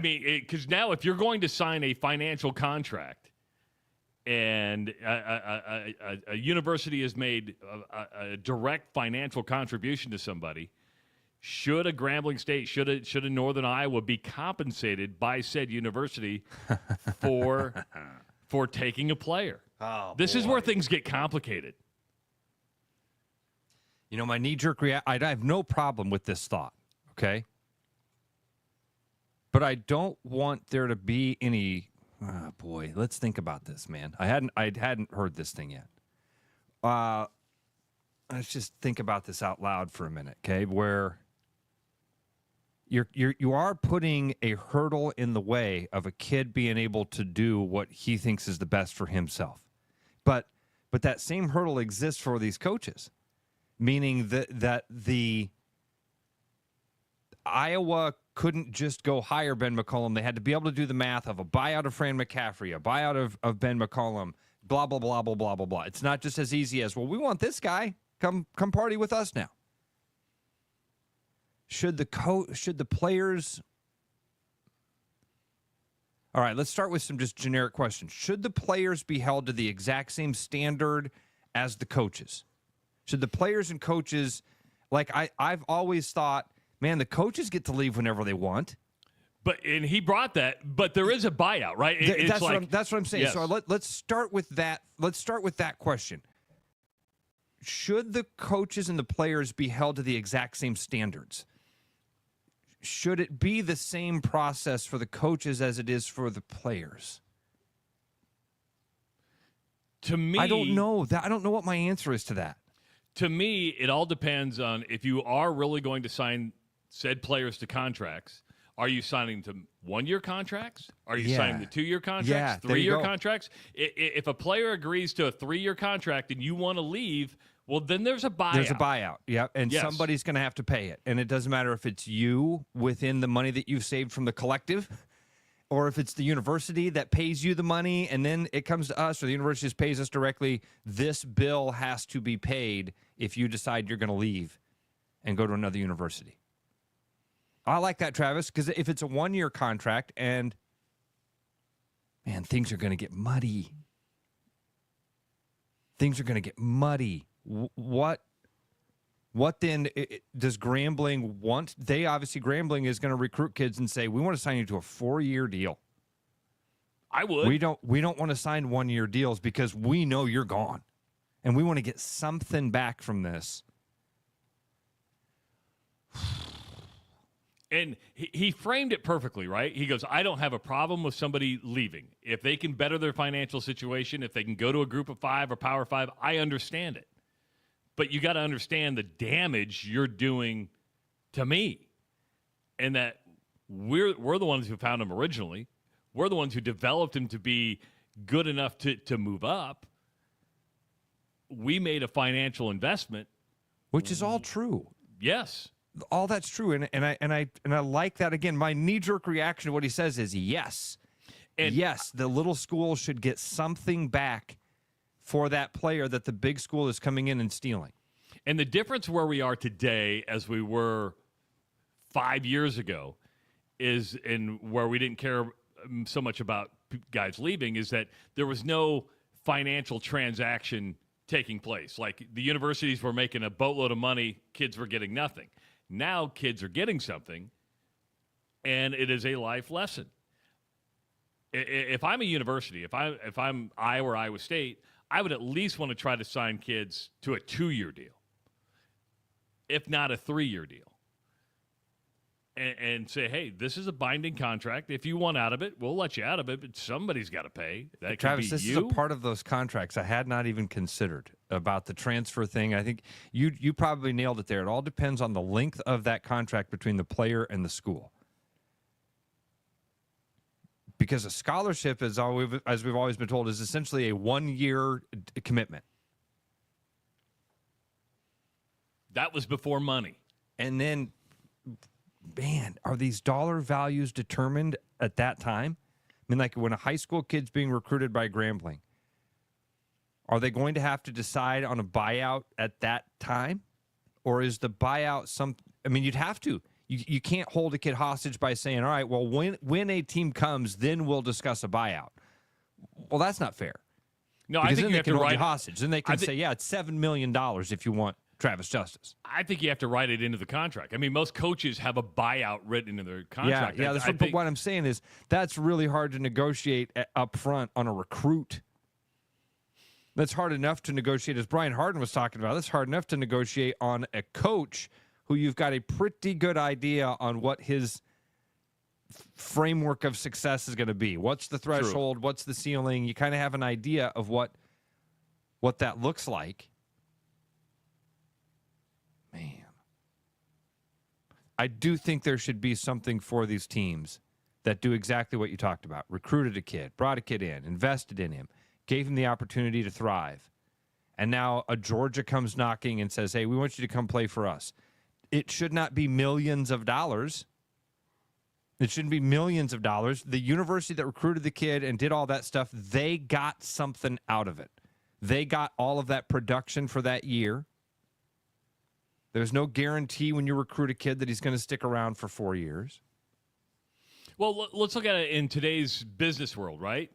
Because now if you're going to sign a financial contract and a university has made a direct financial contribution to somebody, should a Grambling State, should a Northern Iowa be compensated by said university for taking a player? This is where things get complicated. You know, my knee-jerk reaction, I have no problem with this thought, okay? But I don't want there to be any, oh boy, let's think about this, man. I hadn't heard this thing yet. Let's just think about this out loud for a minute, okay? Where you are putting a hurdle in the way of a kid being able to do what he thinks is the best for himself. But that same hurdle exists for these coaches, meaning that the Iowa couldn't just go hire Ben McCollum. They had to be able to do the math of a buyout of Fran McCaffrey, a buyout of Ben McCollum, blah, blah, blah, blah, blah, blah, blah. It's not just as easy as, well, we want this guy. Come party with us now. Should the players... All right, let's start with some just generic questions. Should the players be held to the exact same standard as the coaches? Should the players and coaches, like I've always thought, man, the coaches get to leave whenever they want. And he brought that, but there is a buyout, right? That's what I'm saying. Yes. So let's start with that. Let's start with that question. Should the coaches and the players be held to the exact same standards? Should it be the same process for the coaches as it is for the players? To me, I don't know that. I don't know what my answer is to that. To me, it all depends on if you are really going to sign said players to contracts. Are you signing to 1-year contracts? Are you signing to 2-year contracts? 3-year contracts? If a player agrees to a 3-year contract and you want to leave, well, then there's a buyout. There's a buyout, yeah, and somebody's going to have to pay it. And it doesn't matter if it's you within the money that you've saved from the collective, or if it's the university that pays you the money and then it comes to us, or the university just pays us directly. This bill has to be paid if you decide you're going to leave and go to another university. I like that, Travis, because if it's a 1-year contract and, man, things are going to get muddy. Things are going to get muddy. What then does Grambling want? They obviously, Grambling is going to recruit kids and say, we want to sign you to a 4-year deal. I would. We don't want to sign 1-year deals because we know you're gone. And we want to get something back from this. And he framed it perfectly, right? He goes, I don't have a problem with somebody leaving. If they can better their financial situation, if they can go to a group of 5 or Power 5, I understand it. But you got to understand the damage you're doing to me. And that we're the ones who found him originally. We're the ones who developed him to be good enough to move up. We made a financial investment. Which is all true. Yes. All that's true, and I like that. Again, my knee-jerk reaction to what he says is yes. And yes, the little school should get something back for that player that the big school is coming in and stealing. And the difference where we are today as we were 5 years ago is, and where we didn't care so much about guys leaving, is that there was no financial transaction taking place. Like the universities were making a boatload of money, kids were getting nothing. Now kids are getting something, and it is a life lesson. If I'm a university, if I'm Iowa or Iowa State, I would at least want to try to sign kids to a 2-year deal, if not a 3-year deal, and say, hey, this is a binding contract. If you want out of it, we'll let you out of it, but somebody's got to pay. That Travis, could be this you. is a part of those contracts I had not even considered about the transfer thing. I think you probably nailed it there. It all depends on the length of that contract between the player and the school. Because a scholarship, as we've always been told, is essentially a 1-year commitment. That was before money. And then, man, are these dollar values determined at that time? I mean, like when a high school kid's being recruited by Grambling, are they going to have to decide on a buyout at that time? Or is the buyout you'd have to. You can't hold a kid hostage by saying, all right, well, when a team comes, then we'll discuss a buyout. Well, that's not fair. No, because I think then you they have can to hold write you hostage. Then they can say, yeah, it's $7 million if you want Travis Justice. I think you have to write it into the contract. I mean, most coaches have a buyout written into their contract. Yeah, but what I'm saying is that's really hard to negotiate up front on a recruit. That's hard enough to negotiate, as Brian Harden was talking about. That's hard enough to negotiate on a coach who you've got a pretty good idea on what his framework of success is going to be. What's the threshold? True. What's the ceiling? You kind of have an idea of what that looks like. Man. I do think there should be something for these teams that do exactly what you talked about. Recruited a kid, brought a kid in, invested in him, gave him the opportunity to thrive. And now a Georgia comes knocking and says, hey, we want you to come play for us. It should not be millions of dollars. It shouldn't be millions of dollars. The university that recruited the kid and did all that stuff, they got something out of it. They got all of that production for that year. There's no guarantee when you recruit a kid that he's going to stick around for 4 years. Well, let's look at it in today's business world, right?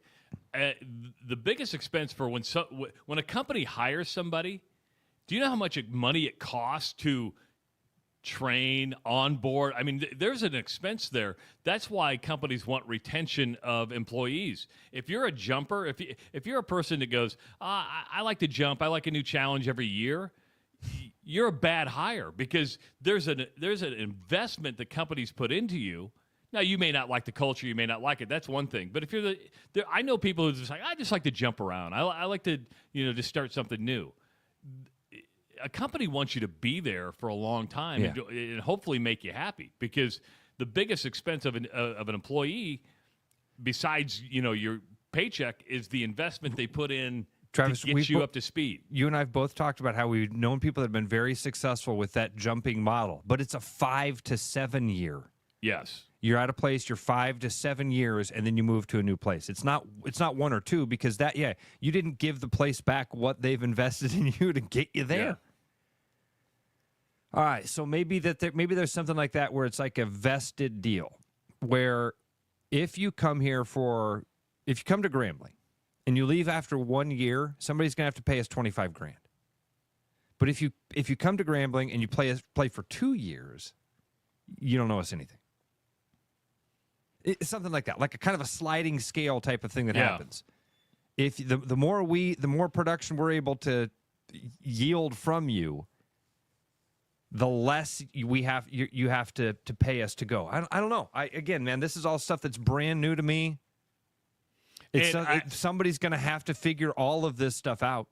The biggest expense for when a company hires somebody, do you know how much money it costs to train, onboard? I mean, there's an expense there. That's why companies want retention of employees. If you're a jumper, if you're a person that goes, I like to jump, I like a new challenge every year, you're a bad hire because there's an investment that companies put into you. Now, you may not like the culture, you may not like it. That's one thing. But if you're I know people who just like, I just like to jump around. I like to, just start something new. A company wants you to be there for a long time and hopefully make you happy, because the biggest expense of an employee, besides your paycheck, is the investment they put in. Travis, to get you up to speed. You and I have both talked about how we've known people that have been very successful with that jumping model, but it's a 5 to 7 year. Yes. You're at a place, you're 5 to 7 years, and then you move to a new place. It's not 1 or 2, because you didn't give the place back what they've invested in you to get you there. Yeah. All right, so maybe there's something like that where it's like a vested deal, where if you come to Grambling and you leave after 1 year, somebody's going to have to pay us $25,000. But if you come to Grambling and you play for 2 years, you don't owe us anything. It's something like that, like a kind of a sliding scale type of thing that happens. If the more production we're able to yield from you, the less you have to pay us to go. I don't know. Again, man, this is all stuff that's brand new to me. Somebody's going to have to figure all of this stuff out.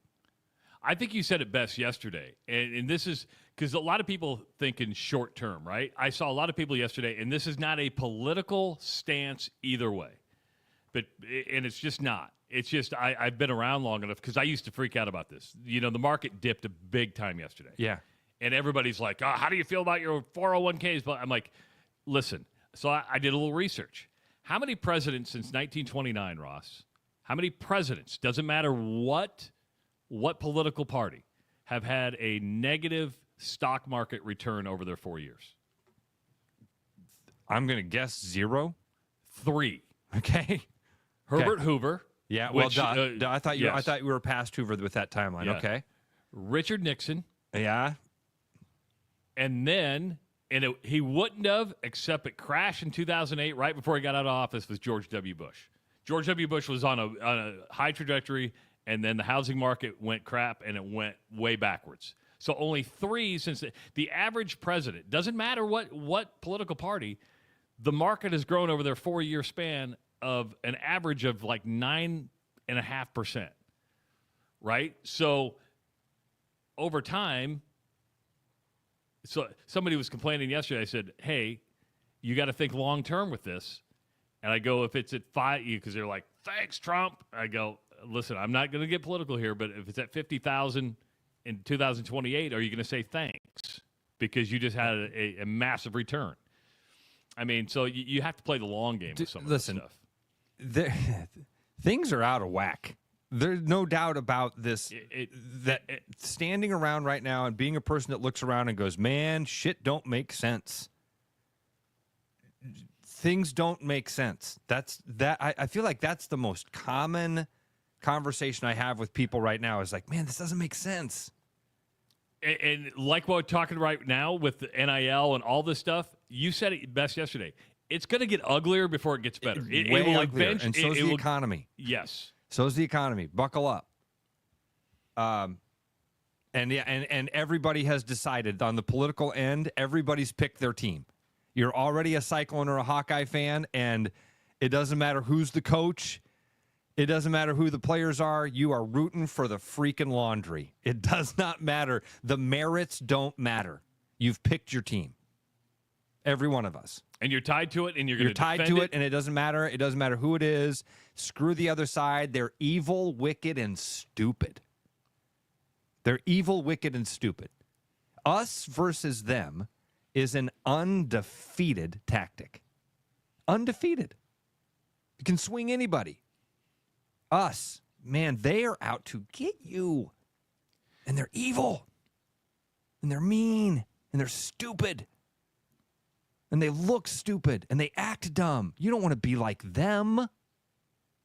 I think you said it best yesterday, and this is because a lot of people think in short term, right? I saw a lot of people yesterday, and this is not a political stance either way, and it's just not. It's just I've been around long enough, because I used to freak out about this. The market dipped a big time yesterday. Yeah. And everybody's like, oh, how do you feel about your 401ks? But I'm like, listen. So I did a little research. How many presidents since 1929, Ross? How many presidents, doesn't matter what political party, have had a negative stock market return over their 4 years? I'm going to guess 0. 3. Okay. Herbert Hoover. Yeah, well, I thought you were past Hoover with that timeline. Yeah. Okay. Richard Nixon. Yeah. And then, he wouldn't have, except it crashed in 2008, right before he got out of office, was George W. Bush. George W. Bush was on a high trajectory, and then the housing market went crap, and it went way backwards. So only 3 since the average president, doesn't matter what political party, the market has grown over their 4-year span of an average of like 9.5%, right? So over time, so somebody was complaining yesterday. I said, hey, you got to think long term with this. And I go, if it's at 5, because they're like, thanks, Trump. I go, listen, I'm not going to get political here, but if it's at 50,000 in 2028, are you going to say thanks? Because you just had a massive return. I mean, so you have to play the long game with some of this stuff. Things are out of whack. There's no doubt about this. Standing around right now and being a person that looks around and goes, man, shit don't make sense. Things don't make sense. I feel like that's the most common conversation I have with people right now is like, man, this doesn't make sense. And like what we're talking right now with the NIL and all this stuff, you said it best yesterday. It's going to get uglier before it gets better. Way uglier, and so is the economy. Yes. So is the economy. Buckle up. And everybody has decided on the political end, everybody's picked their team. You're already a Cyclone or a Hawkeye fan, and it doesn't matter who's the coach. It doesn't matter who the players are. You are rooting for the freaking Laundry. It does not matter. The merits don't matter. You've picked your team. Every one of us. And you're tied to it, and you're tied to it, and it doesn't matter. It doesn't matter who it is. Screw the other side. They're evil, wicked, and stupid. They're evil, wicked, and stupid. Us versus them is an undefeated tactic. Undefeated. You can swing anybody. Us, man, they are out to get you. And they're evil. And they're mean. And they're stupid. And they look stupid. And they act dumb. You don't want to be like them.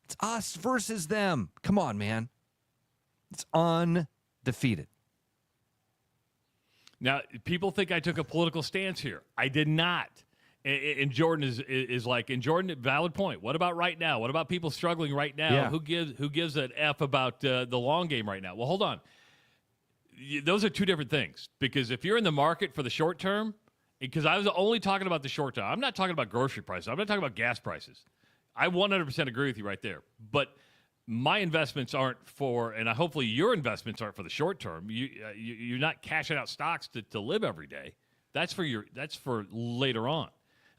It's us versus them. Come on, man. It's undefeated. Now, people think I took a political stance here. I did not. And Jordan is like, and Jordan, valid point. What about right now? What about people struggling right now? Yeah. Who gives an F about the long game right now? Well, hold on. Those are two different things. Because if you're in the market for the short term, because I was only talking about the short term. I'm not talking about grocery prices. I'm not talking about gas prices. I 100% agree with you right there. But my investments aren't for, and hopefully your investments aren't for the short term. You're not cashing out stocks to live every day. That's for later on.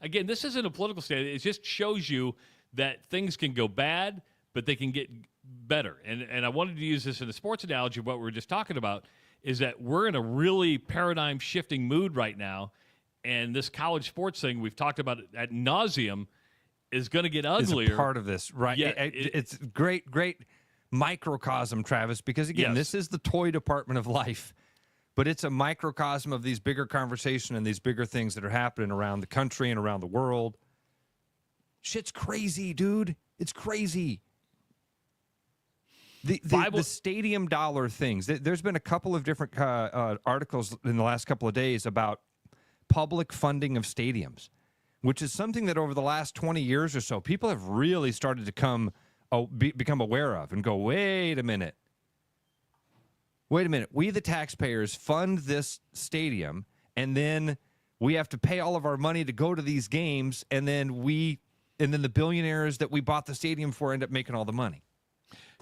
Again, this isn't a political statement. It just shows you that things can go bad, but they can get better. And I wanted to use this in a sports analogy. What we were just talking about is that we're in a really paradigm-shifting mood right now, and this college sports thing we've talked about ad nauseum is going to get uglier. Is a part of this, right? Yeah, it's great microcosm, Travis, because, again, This is the toy department of life. But it's a microcosm of these bigger conversations and these bigger things that are happening around the country and around the world. Shit's crazy, dude. It's crazy. The stadium dollar things. There's been a couple of different articles in the last couple of days about public funding of stadiums, which is something that over the last 20 years or so, people have really started to become aware of and go, wait a minute. We, the taxpayers, fund this stadium, and then we have to pay all of our money to go to these games, and then the billionaires that we bought the stadium for end up making all the money.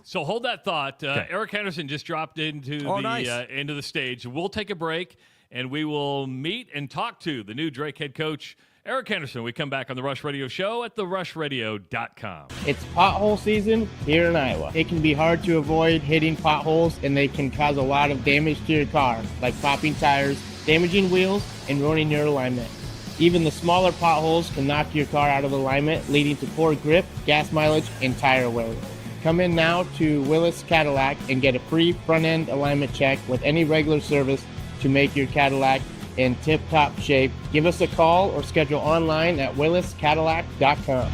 So hold that thought. Okay. Eric Henderson just dropped into nice. Into the stage. We'll take a break, and we will meet and talk to the new Drake head coach, Eric Henderson. We come back on the Rush Radio Show at therushradio.com. It's pothole season here in Iowa. It can be hard to avoid hitting potholes, and they can cause a lot of damage to your car, like popping tires, damaging wheels, and ruining your alignment. Even the smaller potholes can knock your car out of alignment, leading to poor grip, gas mileage, and tire wear. Come in now to Willis Cadillac and get a free front-end alignment check with any regular service to make your Cadillac in tip-top shape. Give us a call or schedule online at williscadillac.com.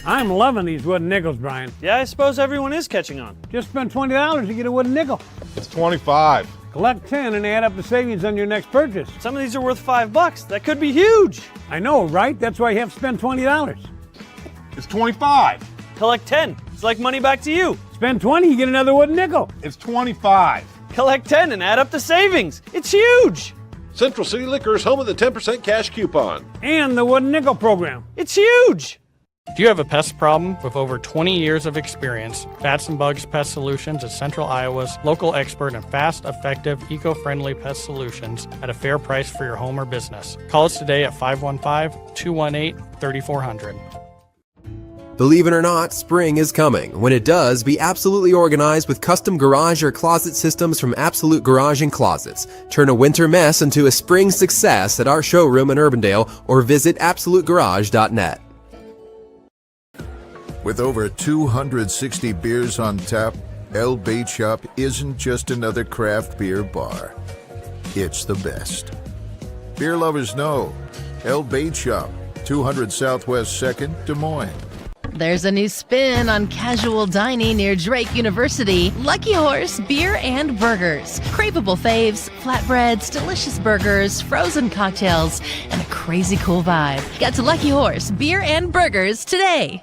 I'm loving these wooden nickels, Brian. Yeah, I suppose everyone is catching on. Just spend $20 to get a wooden nickel. It's 25. Collect 10 and add up the savings on your next purchase. Some of these are worth $5. That could be huge. I know, right? That's why you have to spend $20. It's 25. Collect 10. It's like money back to you. Spend 20, you get another wooden nickel. It's 25. Collect 10 and add up the savings. It's huge. Central City Liquors, home of the 10% cash coupon. And the wooden nickel program. It's huge. If you have a pest problem with over 20 years of experience, Bats and Bugs Pest Solutions is Central Iowa's local expert in fast, effective, eco-friendly pest solutions at a fair price for your home or business. Call us today at 515-218-3400. Believe it or not, spring is coming. When it does, be absolutely organized with custom garage or closet systems from Absolute Garage and Closets. Turn a winter mess into a spring success at our showroom in Urbandale or visit absolutegarage.net. With over 260 beers on tap, El Bait Shop isn't just another craft beer bar. It's the best. Beer lovers know El Bait Shop, 200 Southwest 2nd, Des Moines. There's a new spin on casual dining near Drake University. Lucky Horse Beer and Burgers. Craveable faves, flatbreads, delicious burgers, frozen cocktails, and a crazy cool vibe. Get to Lucky Horse Beer and Burgers today.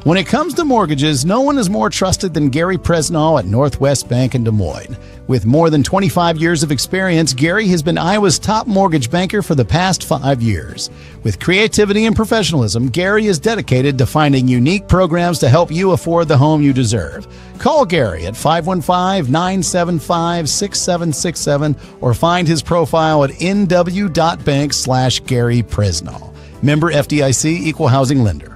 When it comes to mortgages, no one is more trusted than Gary Presnall at Northwest Bank in Des Moines. With more than 25 years of experience, Gary has been Iowa's top mortgage banker for the past 5 years. With creativity and professionalism, Gary is dedicated to finding unique programs to help you afford the home you deserve. Call Gary at 515-975-6767 or find his profile at nw.bank/Gary Presnall. Member FDIC, Equal Housing Lender.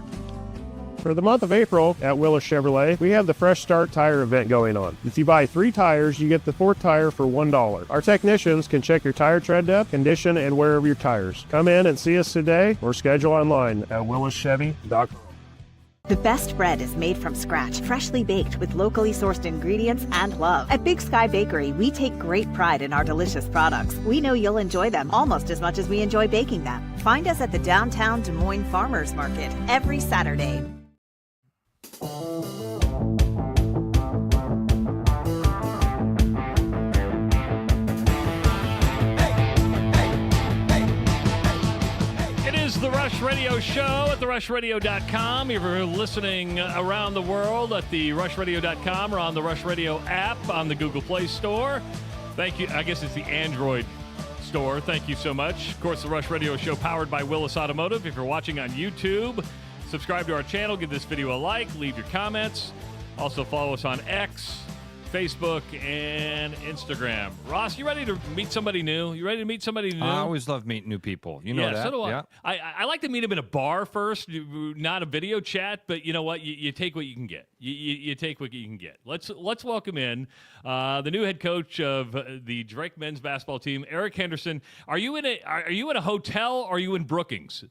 For the month of April at Willis Chevrolet, we have the Fresh Start Tire event going on. If you buy 3 tires, you get the 4th tire for $1. Our technicians can check your tire tread depth, condition, and wear of your tires. Come in and see us today or schedule online at willischevy.com. The best bread is made from scratch, freshly baked with locally sourced ingredients and love. At Big Sky Bakery, we take great pride in our delicious products. We know you'll enjoy them almost as much as we enjoy baking them. Find us at the downtown Des Moines Farmers Market every Saturday. It is the Rush Radio Show at therushradio.com. If you're listening around the world at therushradio.com or on the Rush Radio app on the Google Play Store, thank you. I guess it's the Android store. Thank you so much. Of course, the Rush Radio Show powered by Willis Automotive. If you're watching on YouTube, subscribe to our channel, give this video a like, leave your comments. Also follow us on X, Facebook, and Instagram. Ross, you ready to meet somebody new? You ready to meet somebody new? I always love meeting new people. You know that. So do I. Yeah. I like to meet them in a bar first, not a video chat, but you know what? You take what you can get. You take what you can get. Let's welcome in the new head coach of the Drake men's basketball team, Eric Henderson. Are you in a hotel or are you in Brookings?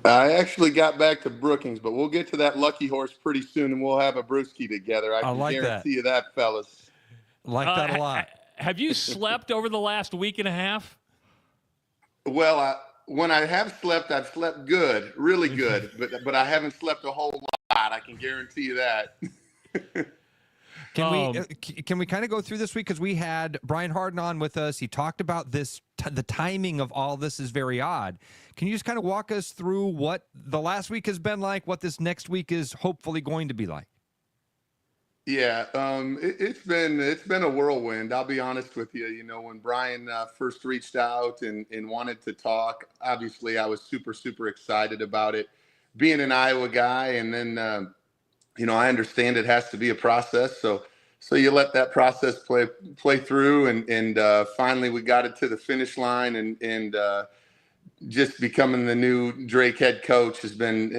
I actually got back to Brookings, but we'll get to that lucky horse pretty soon, and we'll have a brewski together. I can like guarantee you that, fellas. Like that a lot. Have you slept over the last week and a half? Well, when I have slept, I've slept good, really good, but I haven't slept a whole lot. I can guarantee you that. Can we kind of go through this week? Because we had Brian Harden on with us. He talked about this. The timing of all this is very odd. Can you just kind of walk us through what the last week has been like, what this next week is hopefully going to be like? Yeah, it's been a whirlwind. I'll be honest with you. You know, when Brian first reached out and wanted to talk, obviously I was super, super excited about it. Being an Iowa guy, and then you know, I understand it has to be a process. So you let that process play through, and finally we got it to the finish line, and just becoming the new Drake head coach has been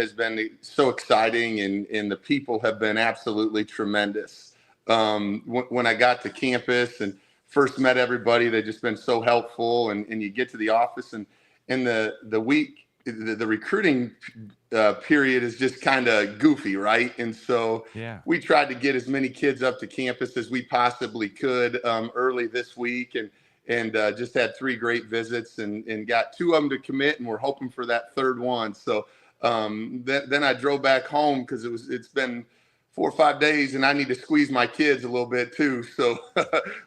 so exciting, and the people have been absolutely tremendous. When I got to campus and first met everybody, they've just been so helpful, and you get to the office, and in the week, the recruiting period is just kind of goofy, right? And so we tried to get as many kids up to campus as we possibly could early this week, and just had 3 great visits, and got 2 of them to commit, and we're hoping for that 3rd one. So then I drove back home because it's been 4 or 5 days, and I need to squeeze my kids a little bit too. So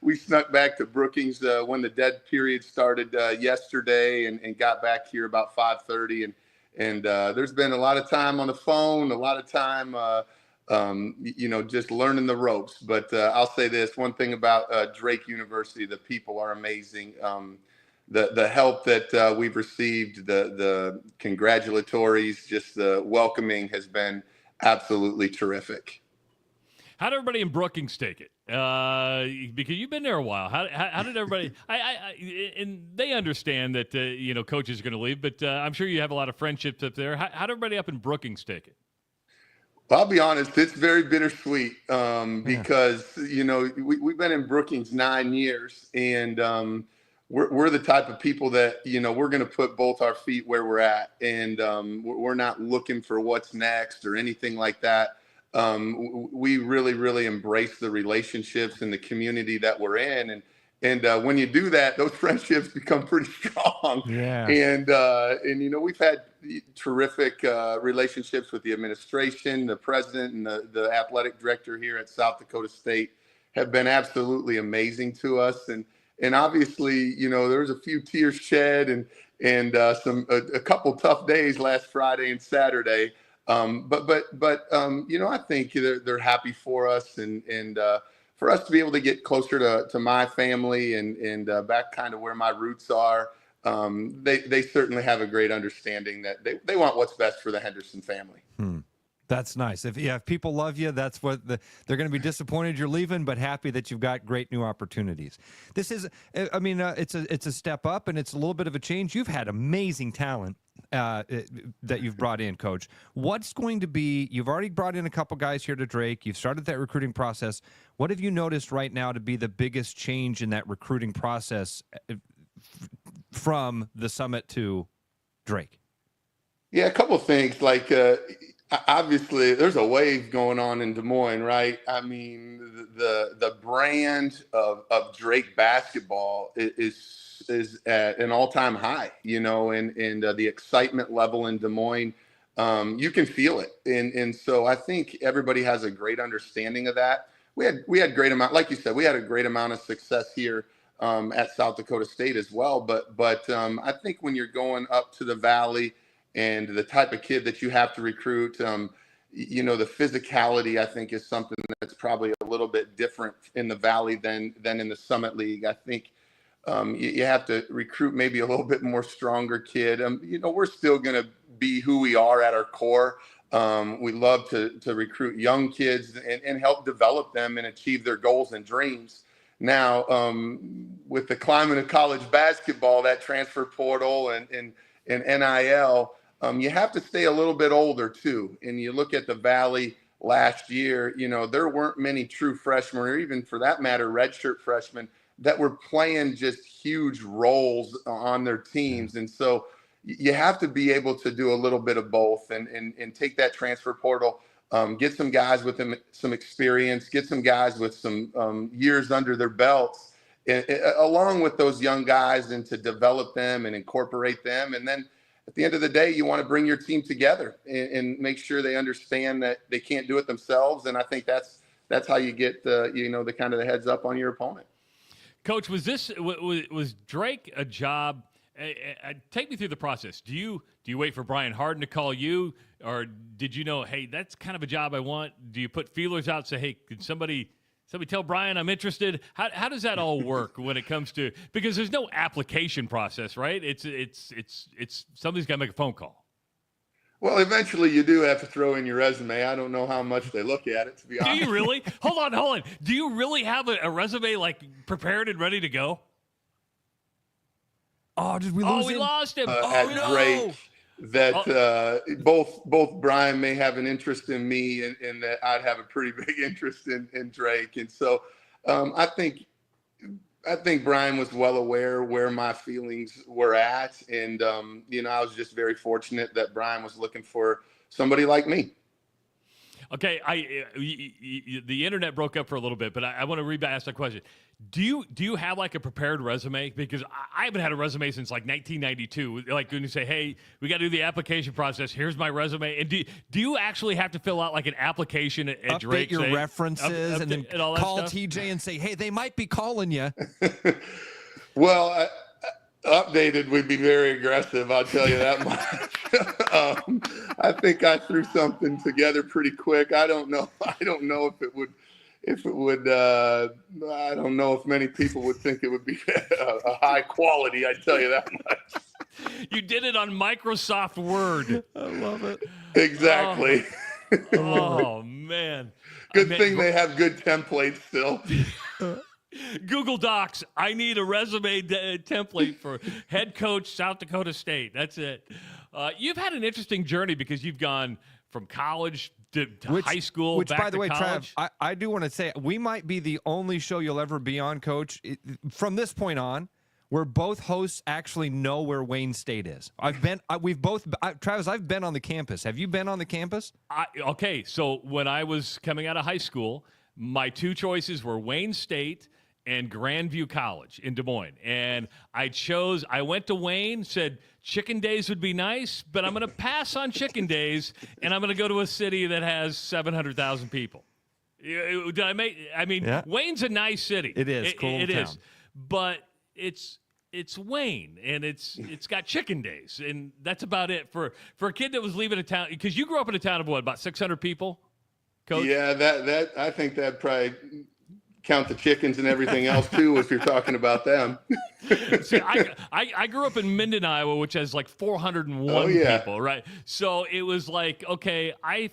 we snuck back to Brookings when the dead period started yesterday, and got back here about 5:30. And there's been a lot of time on the phone, a lot of time, you know, just learning the ropes. But I'll say this, one thing about Drake University, the people are amazing. The help that we've received, the congratulatories, just the welcoming has been absolutely terrific. How did everybody in Brookings take it? Because you've been there a while. How did everybody? And they understand that you know, coaches are going to leave, but I'm sure you have a lot of friendships up there. How did everybody up in Brookings take it? Well, I'll be honest, it's very bittersweet because you know, we've been in Brookings 9 years, and we're the type of people that, you know, we're going to put both our feet where we're at, and we're not looking for what's next or anything like that. We really, really embrace the relationships and the community that we're in, and when you do that, those friendships become pretty strong. Yeah. And you know, we've had terrific relationships with the administration, the president, and the athletic director here at South Dakota State have been absolutely amazing to us, and obviously, you know, there was a few tears shed, and a couple tough days last Friday and Saturday. I think they're happy for us and for us to be able to get closer to my family and back kind of where my roots are. They certainly have a great understanding that they want what's best for the Henderson family. That's nice. If people love you, that's what they're going to be disappointed you're leaving, but happy that you've got great new opportunities. This is, it's a step up and it's a little bit of a change. You've had amazing talent that you've brought in, Coach. What's going to be? You've already brought in a couple guys here to Drake. You've started that recruiting process. What have you noticed right now to be the biggest change in that recruiting process from the Summit to Drake? Yeah, a couple of things. Like obviously, there's a wave going on in Des Moines, right? I mean, the brand of Drake basketball is at an all-time high, and the excitement level in Des Moines, you can feel it, and so I think everybody has a great understanding of that. We had great amount, like you said, we had a great amount of success here at South Dakota State as well. But I think when you're going up to the Valley and the type of kid that you have to recruit, the physicality, I think, is something that's probably a little bit different in the Valley than in the Summit League. I think you have to recruit maybe a little bit more stronger kid. We're still going to be who we are at our core. We love to recruit young kids and help develop them and achieve their goals and dreams. Now, with the climate of college basketball, that transfer portal and NIL, you have to stay a little bit older too. And you look at the Valley last year, there weren't many true freshmen, or even for that matter, redshirt freshmen that were playing just huge roles on their teams. And so you have to be able to do a little bit of both and take that transfer portal, get some guys with some experience, get some guys with some years under their belts, along with those young guys, and to develop them and incorporate them. And then at the end of the day, you want to bring your team together and make sure they understand that they can't do it themselves. And I think that's how you get the kind of the heads up on your opponent. Coach, was Drake a job? Take me through the process. Do you wait for Brian Harden to call you, or did you know, hey, that's kind of a job I want? Do you put feelers out, say, hey, could somebody tell Brian I'm interested? How does that all work when it comes to, because there's no application process, right? It's somebody's got to make a phone call. Well, eventually you do have to throw in your resume. I don't know how much they look at it, to be honest. Do you really? Hold on. Do you really have a resume like prepared and ready to go? Oh, did we lose him? We lost him. At Drake, that both Brian may have an interest in me, and that I'd have a pretty big interest in Drake. And so I think Brian was well aware where my feelings were at. And, I was just very fortunate that Brian was looking for somebody like me. Okay, the internet broke up for a little bit, but I want to ask that question. Do you have like a prepared resume? Because I haven't had a resume since like 1992. Like when you say, hey, we got to do the application process, here's my resume. And do you actually have to fill out like an application at Drake? Update your references and then all call stuff? TJ and say, hey, they might be calling you. Well, updated would be very aggressive, I'll tell you that much. I think I threw something together pretty quick. I don't know if it would I don't know if many people would think it would be a high quality, I tell you that much. You did it on Microsoft Word. I love it. Exactly. Oh man. Good thing they have good templates still. Google Docs. I need a resume template for head coach South Dakota State. That's it. You've had an interesting journey because you've gone from college to high school. Which, back by the to way, college. Trav, I do want to say we might be the only show you'll ever be on, Coach, from this point on, where both hosts actually know where Wayne State is. Travis, I've been on the campus. Have you been on the campus? Okay, so when I was coming out of high school, my two choices were Wayne State and Grandview College in Des Moines. And I went to Wayne, said Chicken Days would be nice, but I'm going to pass on Chicken Days, and I'm going to go to a city that has 700,000 people. Wayne's a nice city. It is. Cool It town. is. But it's it's Wayne, and it's got chicken days, and that's about it for a kid that was leaving a town. Because you grew up in a town of what, about 600 people, Coach? Yeah, that I think that probably count the chickens and everything else too, if you're talking about them. See, I grew up in Minden, Iowa, which has like 401 people, right? So it was like, okay, I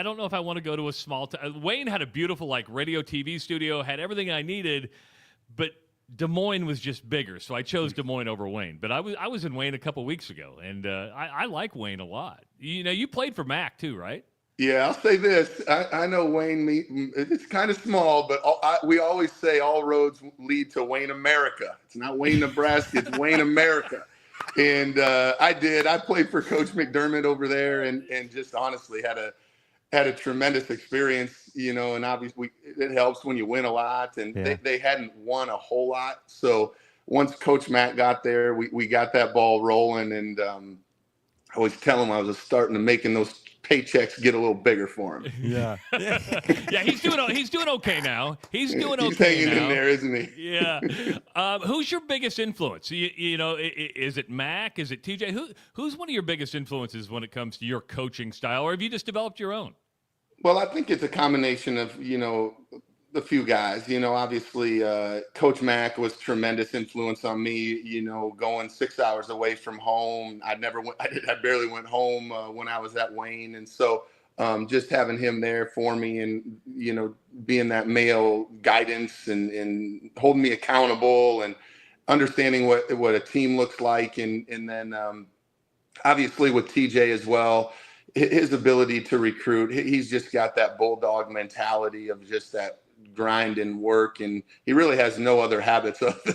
don't know if I want to go to a small town. Wayne had a beautiful like radio TV studio, had everything I needed, but Des Moines was just bigger, so I chose Des Moines over Wayne. But I was in Wayne a couple weeks ago, and I like Wayne a lot. You played for Mac too, right? Yeah, I'll say this. I know Wayne, it's kind of small, but we always say all roads lead to Wayne, America. It's not Wayne, Nebraska. It's Wayne, America. And I played for Coach McDermott over there and just honestly had a tremendous experience, and obviously it helps when you win a lot. And they hadn't won a whole lot. So once Coach Matt got there, we got that ball rolling. And I always tell him I was starting to making those paychecks get a little bigger for him. Yeah. Yeah, he's doing okay now. He's doing okay. He's hanging now. in there, isn't he? Yeah. Who's your biggest influence? Is it Mac? Is it TJ? Who's one of your biggest influences when it comes to your coaching style, or have you just developed your own? Well, I think it's a combination of, the few guys. Obviously, Coach Mack was tremendous influence on me, going 6 hours away from home. I barely went home when I was at Wayne. And so just having him there for me and, being that male guidance and holding me accountable and understanding what a team looks like. And then obviously with TJ as well, his ability to recruit, he's just got that bulldog mentality of just that grind and work, and he really has no other habits other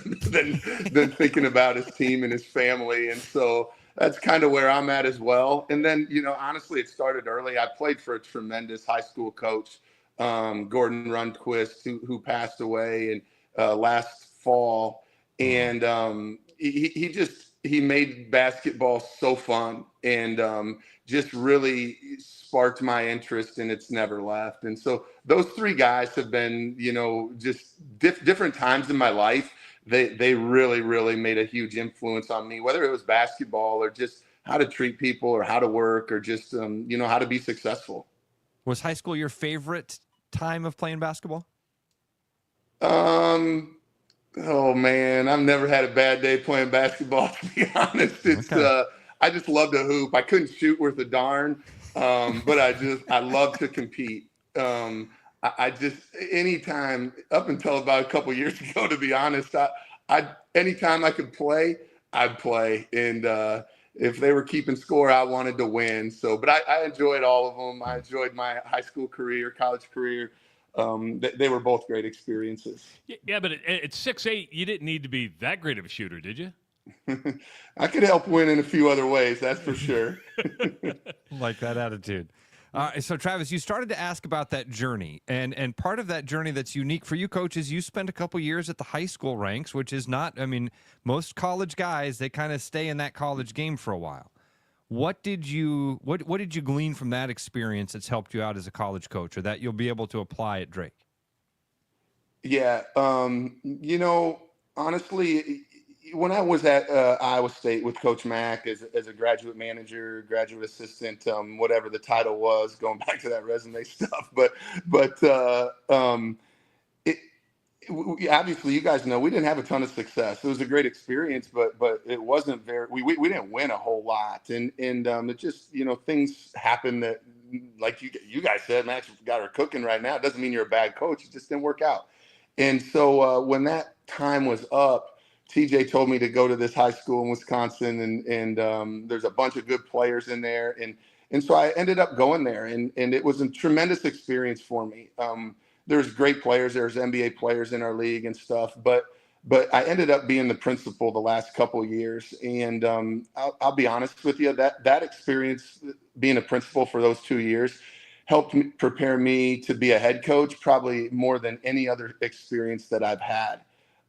than thinking about his team and his family. And so that's kind of where I'm at as well. And then, honestly, it started early. I played for a tremendous high school coach, Gordon Rundquist, who passed away last fall. And he made basketball so fun and just really sparked my interest, and it's never left. And so those three guys have been, just different times in my life. They really, really made a huge influence on me, whether it was basketball or just how to treat people or how to work or just, how to be successful. Was high school your favorite time of playing basketball? Oh man, I've never had a bad day playing basketball, to be honest. It's, I just love to hoop. I couldn't shoot worth a darn. But I love to compete. I just, anytime up until about a couple years ago, to be honest, anytime I could play, I'd play. And, if they were keeping score, I wanted to win. So, but I enjoyed all of them. I enjoyed my high school career, college career. They were both great experiences. Yeah, but at 6'8", you didn't need to be that great of a shooter, did you? I could help win in a few other ways, that's for sure. Like that attitude. So, Travis, you started to ask about that journey, and part of that journey that's unique for you, Coach, is you spent a couple years at the high school ranks, which is not, most college guys, they kind of stay in that college game for a while. What did you glean from that experience that's helped you out as a college coach, or that you'll be able to apply at Drake? Yeah, honestly, when I was at Iowa State with Coach Mack as a graduate manager, graduate assistant, whatever the title was, going back to that resume stuff, but obviously, you guys know we didn't have a ton of success. It was a great experience, but it wasn't we didn't win a whole lot, and it just, things happen that, like you guys said, Max got her cooking right now. It doesn't mean you're a bad coach. It just didn't work out. And so when that time was up, TJ told me to go to this high school in Wisconsin, and there's a bunch of good players in there, and so I ended up going there, and it was a tremendous experience for me. There's great players, there's NBA players in our league and stuff, but I ended up being the principal the last couple of years, and I'll be honest with you, that experience, being a principal for those 2 years, helped prepare me to be a head coach probably more than any other experience that I've had.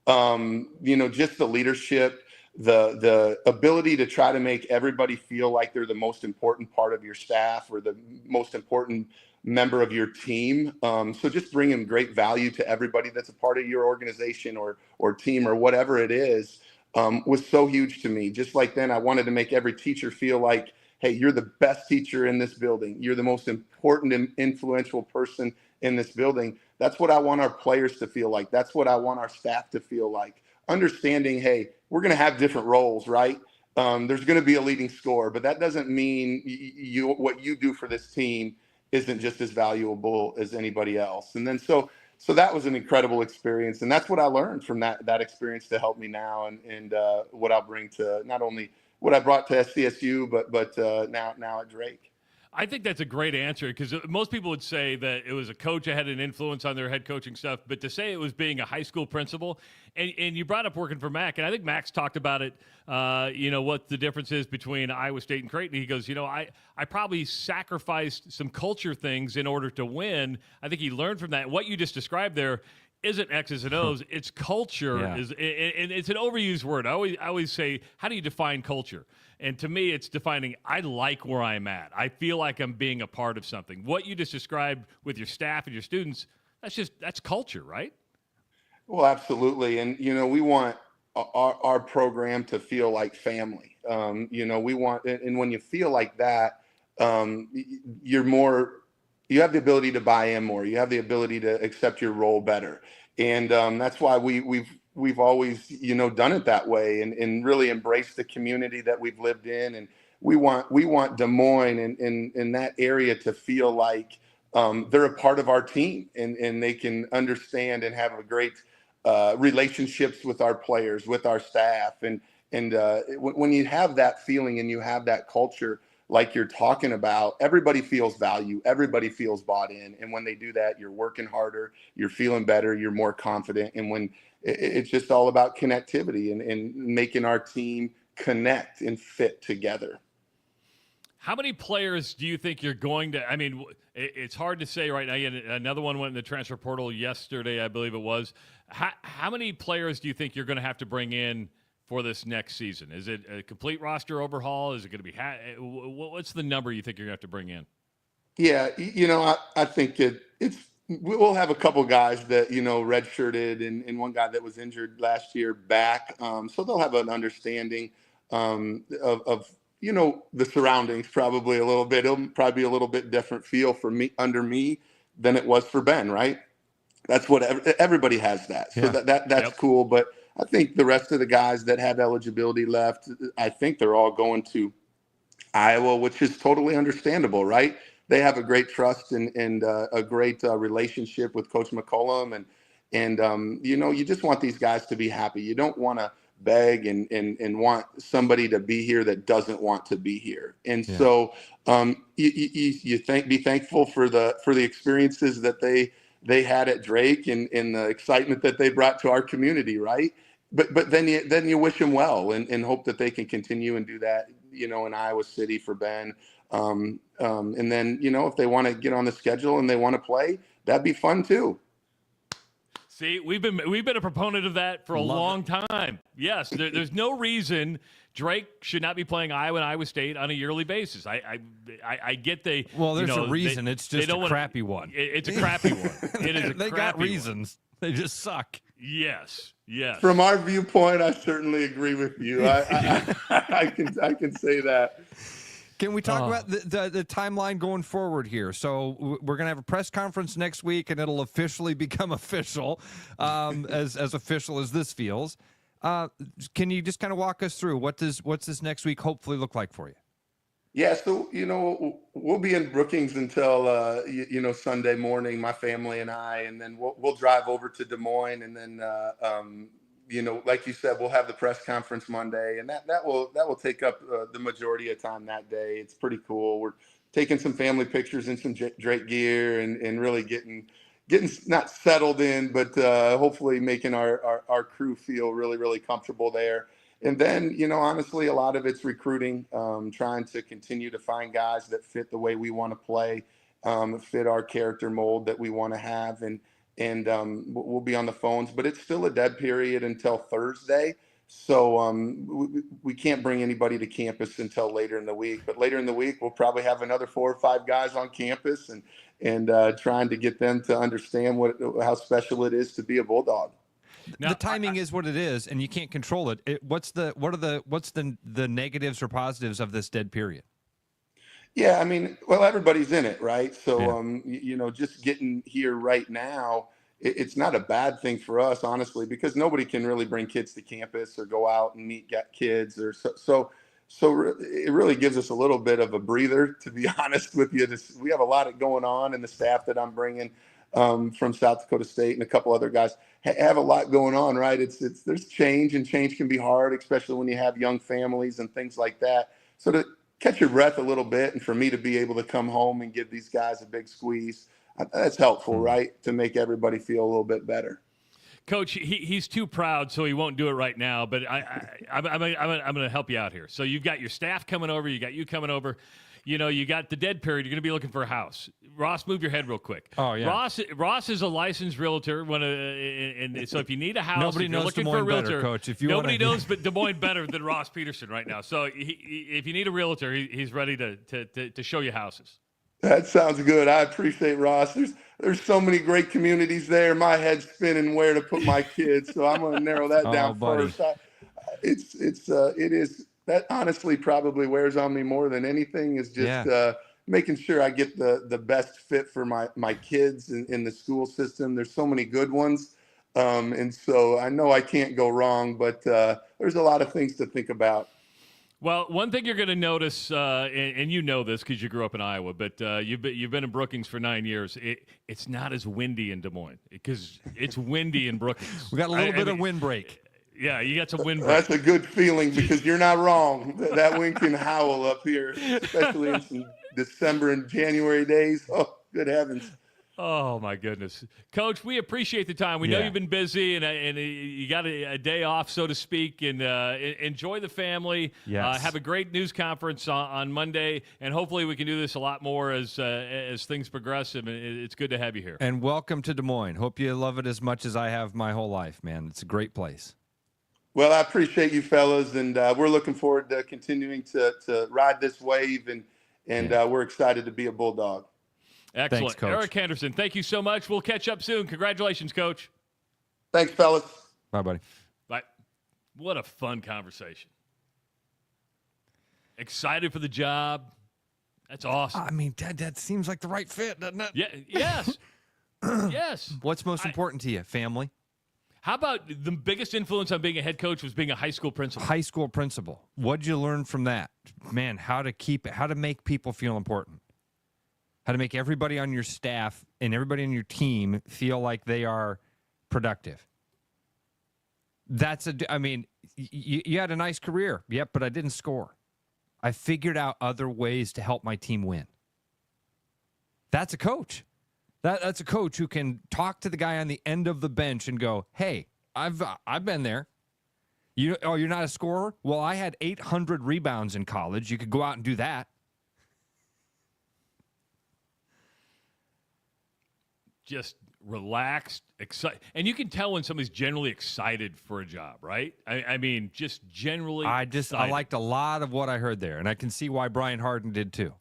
Just the leadership, the ability to try to make everybody feel like they're the most important part of your staff or the most important member of your team. So just bringing great value to everybody that's a part of your organization or team or whatever it is. was so huge to me. Just like then, I wanted to make every teacher feel like, hey, you're the best teacher in this building. You're the most important and influential person in this building. That's what I want our players to feel like. That's what I want our staff to feel like. Understanding, hey, we're going to have different roles, right? There's going to be a leading scorer, but that doesn't mean what you do for this team isn't just as valuable as anybody else. And then so that was an incredible experience, and that's what I learned from that experience to help me now, and what I'll bring to not only what I brought to SCSU, but now at Drake. I think that's a great answer, because most people would say that it was a coach that had an influence on their head coaching stuff, but to say it was being a high school principal, and you brought up working for Mac, and I think Mac's talked about it, what the difference is between Iowa State and Creighton. He goes, I probably sacrificed some culture things in order to win. I think he learned from that. What you just described there isn't X's and O's, it's culture. Yeah. And it's an overused word. I always say, how do you define culture? And to me, it's defining, I like where I'm at. I feel like I'm being a part of something. What you just described with your staff and your students, that's culture, right? Well, absolutely. And, we want our program to feel like family. We want, and when you feel like that, you have the ability to buy in more. You have the ability to accept your role better. And that's why we've always, done it that way, and really embraced the community that we've lived in. And we want Des Moines and in that area to feel like they're a part of our team, and they can understand and have a great relationships with our players, with our staff. And when you have that feeling and you have that culture, like you're talking about, everybody feels value, everybody feels bought in. And when they do that, you're working harder, you're feeling better, you're more confident. And when it's just all about connectivity and making our team connect and fit together. How many players do you think you're going to, it's hard to say right now. Another one went in the transfer portal yesterday, I believe it was. How many players do you think you're going to have to bring in for this next season? Is it a complete roster overhaul? Is it going to be what's the number you think you're going to have to bring in? Yeah, I think we'll have a couple guys that redshirted and one guy that was injured last year back, so they'll have an understanding of the surroundings probably a little bit. It'll probably be a little bit different feel for me under me than it was for Ben, right? That's what everybody has that, so that's cool. But I think the rest of the guys that have eligibility left, I think they're all going to Iowa, which is totally understandable, right? They have a great trust and a great relationship with Coach McCollum, and you just want these guys to be happy. You don't want to beg and want somebody to be here that doesn't want to be here. And so be thankful for the experiences that they had at Drake and the excitement that they brought to our community, right? But then you wish them well and hope that they can continue and do that, in Iowa City for Ben. And then, if they want to get on the schedule and they want to play, that'd be fun too. See, we've been a proponent of that for a long time. Yes, there's no reason Drake should not be playing Iowa and Iowa State on a yearly basis. I get there's a reason. It's just a crappy one. It's a crappy one. It is. They got reasons. They just suck. Yes. From our viewpoint, I certainly agree with you. I can say that. Can we talk about the timeline going forward here? So we're going to have a press conference next week, and it'll officially become official, as official as this feels. Can you just kind of walk us through what's this next week hopefully look like for you? Yeah, so we'll be in Brookings until Sunday morning, my family and I, and then we'll drive over to Des Moines, and then like you said, we'll have the press conference Monday, and that will take up the majority of time that day. It's pretty cool. We're taking some family pictures in some Drake gear and really getting not settled in, but hopefully making our crew feel really, really comfortable there. And then, honestly, a lot of it's recruiting, trying to continue to find guys that fit the way we want to play, fit our character mold that we want to have. And we'll be on the phones, but it's still a dead period until Thursday. So we can't bring anybody to campus until later in the week. But later in the week, we'll probably have another 4 or 5 guys on campus and trying to get them to understand how special it is to be a Bulldog. the timing is what it is, and you can't control it. What's the negatives or positives of this dead period? Yeah, I mean, well, everybody's in it, right? So, just getting here right now, it's not a bad thing for us, honestly, because nobody can really bring kids to campus or go out and meet kids, or so it really gives us a little bit of a breather, to be honest with you. We have a lot going on, and the staff that I'm bringing from South Dakota State and a couple other guys have a lot going on, right? There's change, and change can be hard, especially when you have young families and things like that. So to catch your breath a little bit, and for me to be able to come home and give these guys a big squeeze, that's helpful, right? To make everybody feel a little bit better. Coach, he's too proud, so he won't do it right now. But I'm going to help you out here. So you've got your staff coming over. You got you coming over. You got the dead period. You're going to be looking for a house. Ross, move your head real quick. Oh, yeah. Ross is a licensed realtor. And so if you need a house, nobody if you're knows looking Des Moines for a realtor, better, Coach. Nobody knows but Des Moines better than Ross Peterson right now. So if you need a realtor, he's ready to show you houses. That sounds good. I appreciate Ross. There's so many great communities there. My head's spinning where to put my kids, so I'm going to narrow that down first. It is that honestly probably wears on me more than anything is just making sure I get the best fit for my kids in the school system. There's so many good ones, and so I know I can't go wrong, but there's a lot of things to think about. Well, one thing you're going to notice, and you know this because you grew up in Iowa, but you've been in Brookings for 9 years. It's not as windy in Des Moines because it's windy in Brookings. We got a little bit of windbreak. Yeah, you got some windbreak. That's a good feeling because you're not wrong. That wind can howl up here, especially in some December and January days. Oh, good heavens. Oh, my goodness. Coach, we appreciate the time. We know you've been busy, and you got a day off, so to speak, and enjoy the family. Yes. Have a great news conference on Monday, and hopefully we can do this a lot more as things progress, and it's good to have you here. And welcome to Des Moines. Hope you love it as much as I have my whole life, man. It's a great place. Well, I appreciate you fellas, and we're looking forward to continuing to ride this wave, and we're excited to be a Bulldog. Excellent. Thanks, Coach. Eric Henderson, thank you so much. We'll catch up soon. Congratulations, Coach. Thanks, fellas. Bye, buddy. Bye. What a fun conversation. Excited for the job. That's awesome. I mean, that seems like the right fit, doesn't it? Yeah. Yes. Yes. What's most important to you? Family? How about the biggest influence on being a head coach was being a high school principal? High school principal. What'd you learn from that? Man, how to make people feel important. How to make everybody on your staff and everybody on your team feel like they are productive. You had a nice career. Yep, but I didn't score. I figured out other ways to help my team win. That's a coach. That's a coach who can talk to the guy on the end of the bench and go, "Hey, I've been there. You're not a scorer? Well, I had 800 rebounds in college. You could go out and do that." Just relaxed, excited. And you can tell when somebody's generally excited for a job, right? I mean, just generally excited. I liked a lot of what I heard there, and I can see why Brian Harden did too.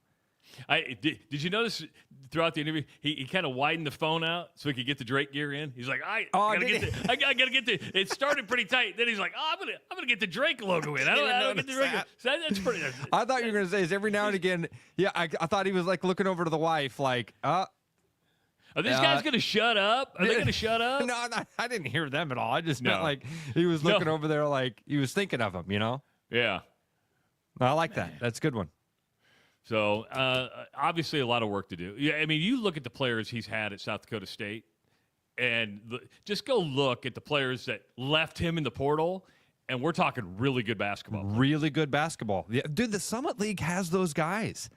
Did you notice throughout the interview, he kind of widened the phone out so he could get the Drake gear in? He's like, I gotta get the. It started pretty tight. Then he's like, I'm gonna get the Drake logo in. I don't get the Drake. So that's pretty. I thought you were gonna say is every now and again. Yeah, I thought he was like looking over to the wife, like, Are these guys going to shut up? Are they going to shut up? No, I didn't hear them at all. I just meant like he was looking over there like he was thinking of him, Yeah. I like that. That's a good one. So, obviously a lot of work to do. Yeah, I mean, you look at the players he's had at South Dakota State, and just go look at the players that left him in the portal, and we're talking really good basketball. Really good basketball. Yeah, dude, the Summit League has those guys.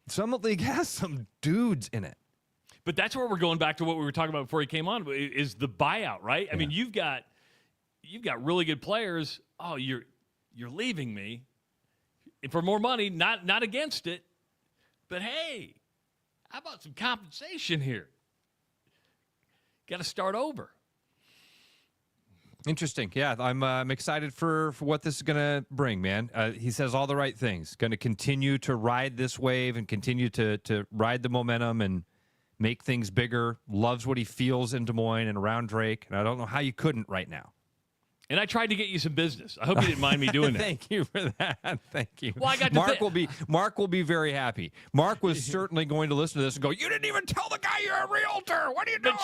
Summit League has some dudes in it. But that's where we're going back to what we were talking about before he came on, is the buyout, right? I mean, you've got really good players. Oh, you're leaving me for more money, not against it. But hey, how about some compensation here? Got to start over. Interesting. Yeah, I'm excited for what this is going to bring, man. He says all the right things. Going to continue to ride this wave and continue to ride the momentum and make things bigger, loves what he feels in Des Moines and around Drake, and I don't know how you couldn't right now. And I tried to get you some business. I hope you didn't mind me doing that. Thank you for that. Thank you. Well, I got Mark will be very happy. Mark was certainly going to listen to this and go, "You didn't even tell the guy you're a realtor. What are you doing?"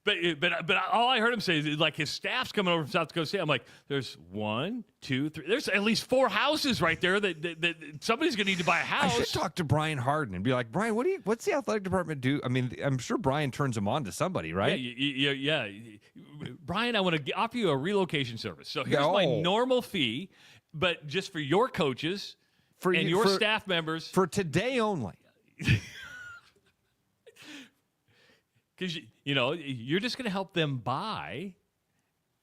But all I heard him say is like his staff's coming over from South Dakota State. I'm like, there's 1, 2, 3. There's at least 4 houses right there that somebody's gonna need to buy a house. I should talk to Brian Harden and be like, Brian, what's the athletic department do? I mean, I'm sure Brian turns them on to somebody, right? Yeah. Brian, I want to offer you a relocation service. So here's my normal fee, but just for your coaches and your staff members for today only. Because, you're just going to help them buy.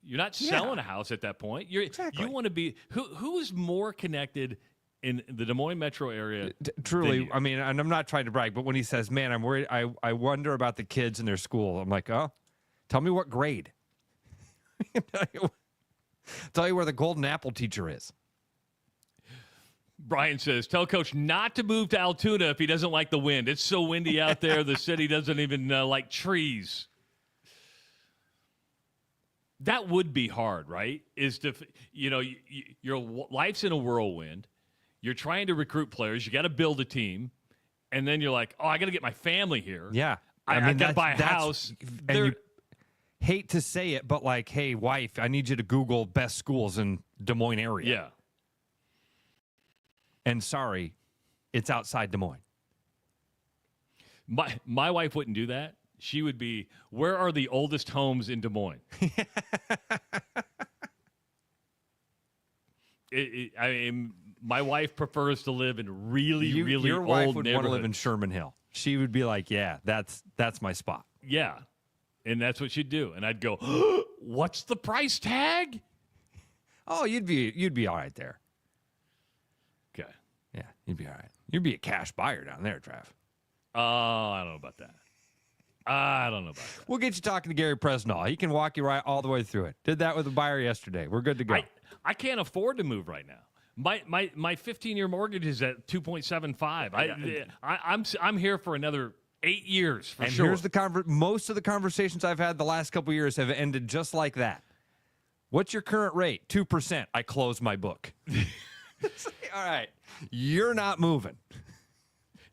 You're not selling a house at that point. You want to be – who is more connected in the Des Moines metro area? Truly, I mean, and I'm not trying to brag, but when he says, man, I'm worried, I wonder about the kids in their school. I'm like, oh, tell me what grade. Tell you where the golden apple teacher is. Brian says, tell Coach not to move to Altoona if he doesn't like the wind. It's so windy out there. The city doesn't even like trees. That would be hard, right? Your life's in a whirlwind. You're trying to recruit players. You got to build a team. And then you're like, oh, I got to get my family here. Yeah. I got to buy a house. And you hate to say it, but like, hey, wife, I need you to Google best schools in Des Moines area. Yeah. And sorry, it's outside Des Moines. My wife wouldn't do that. She would be, where are the oldest homes in Des Moines? My wife prefers to live in really your old wife would want to neighborhoods. live in Sherman Hill. She would be like, yeah, that's my spot. Yeah. And that's what she'd do. And I'd go, what's the price tag? Oh, you'd be all right there. Okay. Yeah, you'd be all right. You'd be a cash buyer down there, Trav. Oh, I don't know about that. We'll get you talking to Gary Presnall. He can walk you right all the way through it. Did that with a buyer yesterday. We're good to go. I can't afford to move right now. My 15-year mortgage is at 2.75. I'm here for another 8 years for sure. And here's most of the conversations I've had the last couple of years have ended just like that. What's your current rate? 2%. I close my book. All right. You're not moving.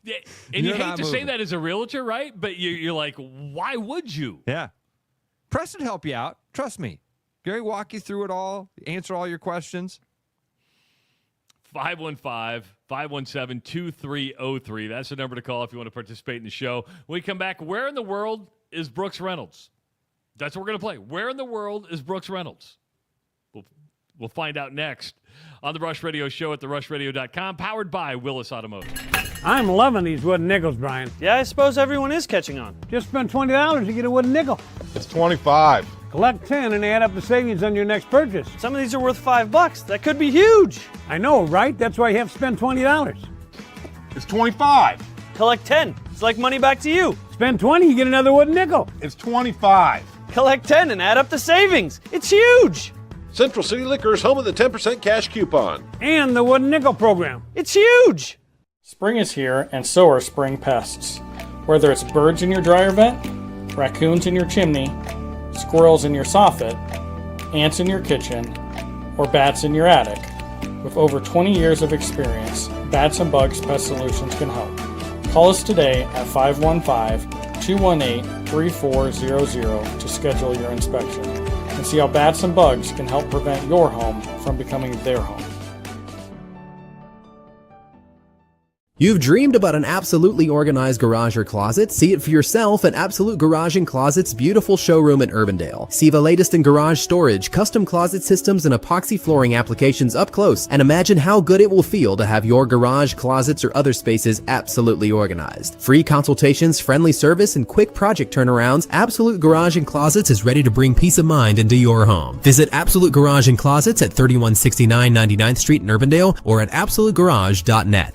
Yeah, and you hate to say that as a realtor, right? But you're like, why would you? Yeah. Preston help you out. Trust me. Gary walk you through it all, answer all your questions. 515-517-2303. That's the number to call if you want to participate in the show. When we come back, where in the world is Brooks Reynolds? That's what we're going to play. Where in the world is Brooks Reynolds? We'll find out next on the Rush Radio Show at therushradio.com, powered by Willis Automotive. I'm loving these wooden nickels, Brian. Yeah, I suppose everyone is catching on. Just spend $20 to get a wooden nickel. It's 25. Collect 10 and add up the savings on your next purchase. Some of these are worth $5. That could be huge. I know, right? That's why you have to spend $20. It's 25. Collect 10. It's like money back to you. Spend 20, you get another wooden nickel. It's 25. Collect 10 and add up the savings. It's huge. Central City Liquors, home of the 10% cash coupon. And the wooden nickel program. It's huge. Spring is here, and so are spring pests. Whether it's birds in your dryer vent, raccoons in your chimney, squirrels in your soffit, ants in your kitchen, or bats in your attic, with over 20 years of experience, Bats and Bugs Pest Solutions can help. Call us today at 515-218-3400 to schedule your inspection and see how Bats and Bugs can help prevent your home from becoming their home. You've dreamed about an absolutely organized garage or closet? See it for yourself at Absolute Garage & Closet's beautiful showroom in Urbandale. See the latest in garage storage, custom closet systems, and epoxy flooring applications up close, and imagine how good it will feel to have your garage, closets, or other spaces absolutely organized. Free consultations, friendly service, and quick project turnarounds, Absolute Garage & Closets is ready to bring peace of mind into your home. Visit Absolute Garage & Closets at 3169 99th Street in Urbandale or at absolutegarage.net.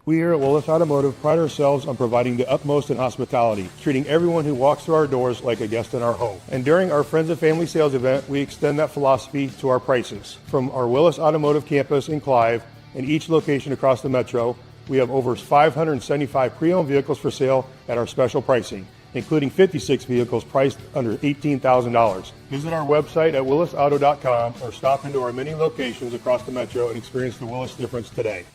We here at Willis Automotive pride ourselves on providing the utmost in hospitality, treating everyone who walks through our doors like a guest in our home. And during our Friends and Family Sales event, we extend that philosophy to our prices. From our Willis Automotive campus in Clive and each location across the metro, We have over 575 pre-owned vehicles for sale at our special pricing, including 56 vehicles priced under $18,000. Visit our website at willisauto.com or stop into our many locations across the metro and experience the Willis difference today.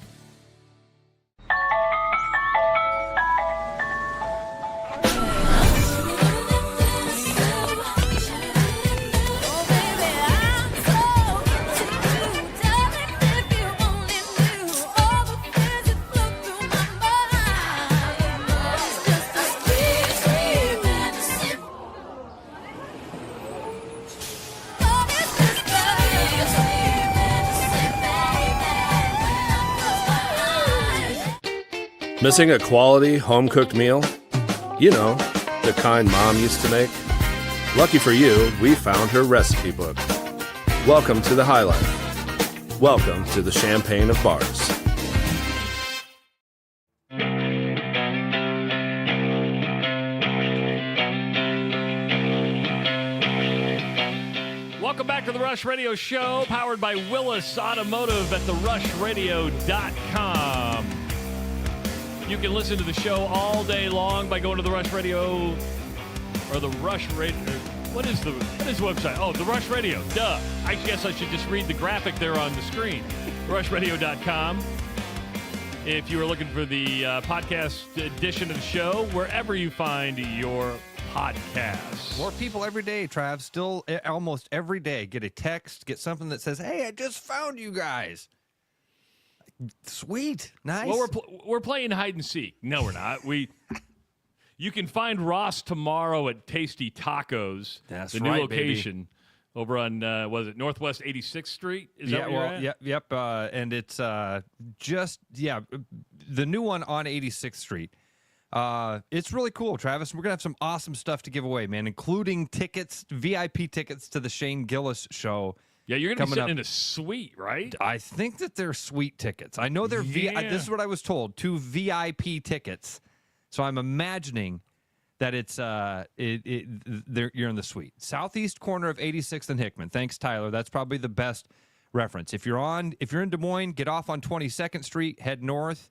Missing a quality home-cooked meal? You know, the kind Mom used to make? Lucky for you, we found her recipe book. Welcome to the High Life. Welcome to the Champagne of Bars. Welcome back to the Rush Radio Show, powered by Willis Automotive at therushradio.com. You can listen to the show all day long by going to the Rush Radio or the Rush Radio. What is the website? Oh, the Rush Radio. Duh. I guess I should just read the graphic there on the screen. Rushradio.com. If you are looking for the podcast edition of the show, wherever you find your podcasts. More people every day, Trav. Still almost every day get a text, get something that says, "Hey, I just found you guys." Sweet. Nice. Well, we're playing hide and seek. No, we're not. You can find Ross tomorrow at Tasty Tacos. That's the right, new location baby. Over on, was it Northwest 86th Street? Is that where you're at? Yep. And it's the new one on 86th Street. It's really cool, Travis. We're going to have some awesome stuff to give away, man, including tickets, VIP tickets to the Shane Gillis show. Yeah, you're going to be sitting in a suite, right? I think that they're suite tickets. I know they're this is what I was told, 2 VIP tickets. So I'm imagining that it's you're in the suite. Southeast corner of 86th and Hickman. Thanks, Tyler. That's probably the best reference. If you're in Des Moines, get off on 22nd Street, head north.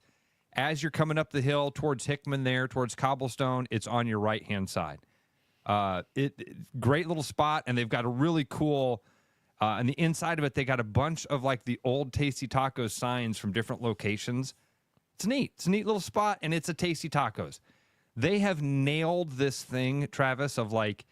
As you're coming up the hill towards Hickman there, towards Cobblestone, it's on your right-hand side. Great little spot, and they've got a really cool on the inside of it, they got a bunch of like the old Tasty Tacos signs from different locations. It's neat. It's a neat little spot, and it's a Tasty Tacos. They have nailed this thing, Travis, of like,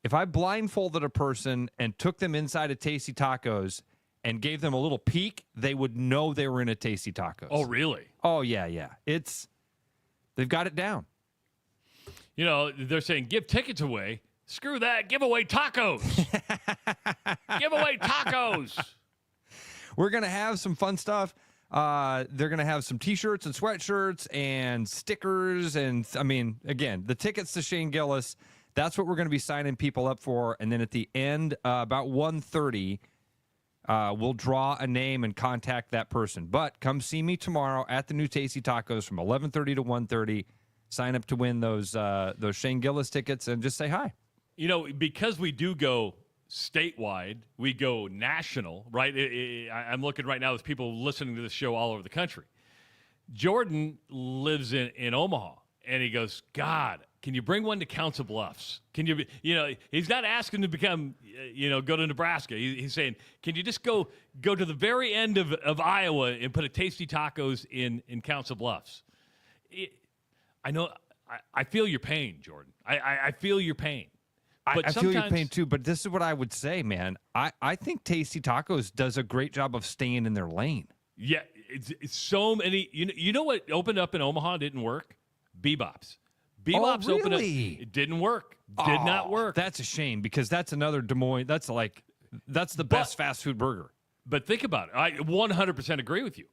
if I blindfolded a person and took them inside a Tasty Tacos and gave them a little peek, they would know they were in a Tasty Tacos. Oh, really? Oh, yeah. They've got it down. You know, they're saying give tickets away. Screw that. Give away tacos. Give away tacos. We're going to have some fun stuff. They're going to have some T-shirts and sweatshirts and stickers. And, again, the tickets to Shane Gillis, that's what we're going to be signing people up for. And then at the end, about 1:30, we'll draw a name and contact that person. But come see me tomorrow at the new Tasty Tacos from 11:30 to 1:30. Sign up to win those Shane Gillis tickets and just say hi. You know, because we do go statewide, we go national, right? I'm looking right now, there's people listening to this show all over the country. Jordan lives in Omaha, and he goes, God, can you bring one to Council Bluffs? Can you, he's not asking to become, go to Nebraska. He's saying, can you just go to the very end of Iowa and put a Tasty Tacos in Council Bluffs? I know, I feel your pain, Jordan. I feel your pain. But I feel your pain too, but this is what I would say, man. I think Tasty Tacos does a great job of staying in their lane. Yeah, it's so many. You know what opened up in Omaha didn't work? Bebop's. Bebop's opened up. It didn't work. Did not work. That's a shame because that's another Des Moines. That's the best fast food burger. But think about it. I 100% agree with you.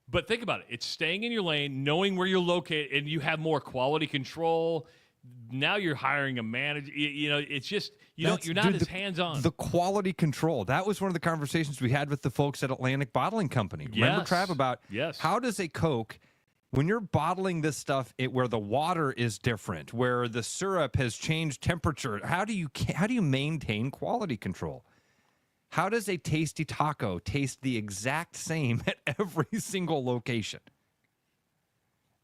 But think about it. It's staying in your lane, knowing where you're located, and you have more quality control. Now you're hiring a manager. It's just you're not as hands-on. The quality control. That was one of the conversations we had with the folks at Atlantic Bottling Company. Remember, Trav, about how does a Coke, when you're bottling this stuff where the water is different, where the syrup has changed temperature, how do you maintain quality control? How does a Tasty Taco taste the exact same at every single location?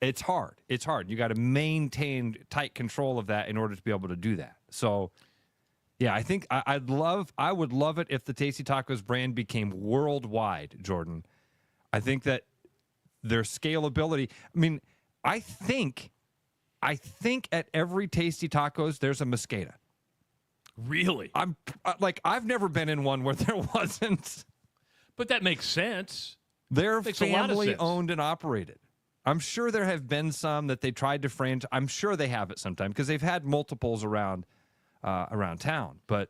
It's hard. It's hard. You got to maintain tight control of that in order to be able to do that. So, yeah, I think I would love it if the Tasty Tacos brand became worldwide, Jordan. I think that their scalability, I mean, I think at every Tasty Tacos there's a Mosqueda. Really? I've never been in one where there wasn't. But that makes sense. They're Makes a lot of family sense. owned and operated. I'm sure there have been some that they tried to franchise. I'm sure they have it sometime because they've had multiples around town. But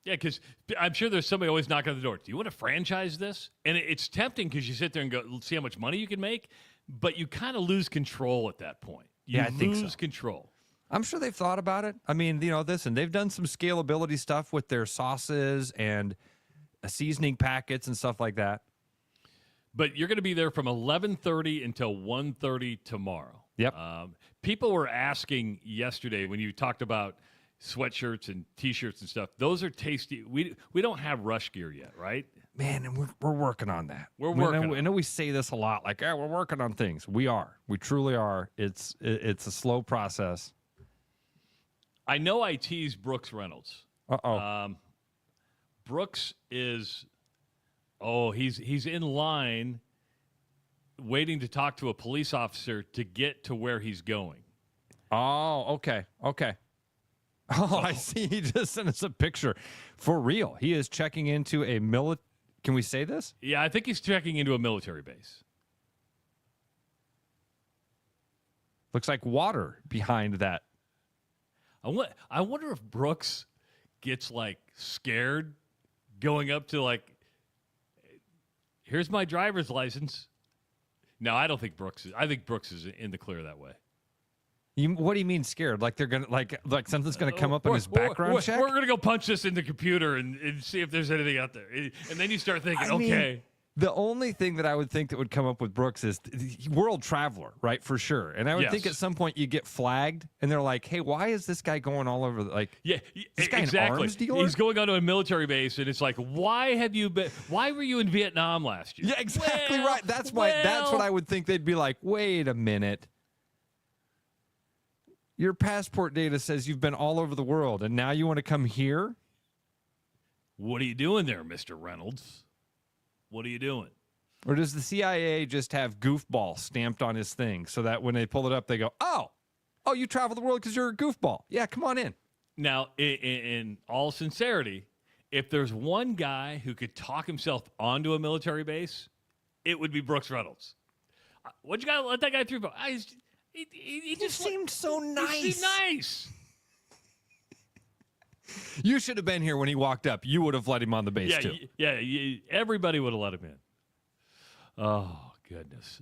Yeah, because I'm sure there's somebody always knocking on the door. Do you want to franchise this? And it's tempting because you sit there and go, see how much money you can make, but you kind of lose control at that point. You I think lose so. control. I'm sure they've thought about it. I mean, listen, they've done some scalability stuff with their sauces and seasoning packets and stuff like that. But you're going to be there from 11:30 until 1:30 tomorrow. Yep. People were asking yesterday when you talked about sweatshirts and T-shirts and stuff. Those are tasty. We don't have Rush gear yet, right? Man, and we're working on that. We're working. I know we say this a lot, like, we're working on things. We are. We truly are. It's a slow process. I know I teased Brooks Reynolds. Brooks is, he's in line waiting to talk to a police officer to get to where he's going. Oh, okay. Oh, I see. He just sent us a picture. For real. He is checking into a military. Can we say this? Yeah, I think he's checking into a military base. Looks like water behind that. I wonder if Brooks gets, scared going up to, here's my driver's license. No, I don't think Brooks is. I think Brooks is in the clear that way. What do you mean scared? Like they're gonna like something's gonna come up in his background check? We're gonna go punch this in the computer and see if there's anything out there. And then you start thinking, okay. The only thing that I would think that would come up with Brooks is world traveler, right? For sure. And I would think at some point you get flagged, and they're like, "Hey, why is this guy going all over? This guy exactly. an arms dealer? He's going onto a military base, and it's like, why were you in Vietnam last year? Yeah, exactly right. That's why. That's what I would think. They'd be like, "Wait a minute. Your passport data says you've been all over the world, and now you want to come here? What are you doing there, Mr. Reynolds? What are you doing?" Or does the CIA just have goofball stamped on his thing so that when they pull it up, they go, oh, you travel the world because you're a goofball. Yeah, come on in. Now, in all sincerity, if there's one guy who could talk himself onto a military base, it would be Brooks Reynolds. What you got to let that guy through? He just seemed so nice. He seemed nice. You should have been here when he walked up. You would have let him on the base, too. Yeah, everybody would have let him in. Oh, goodness.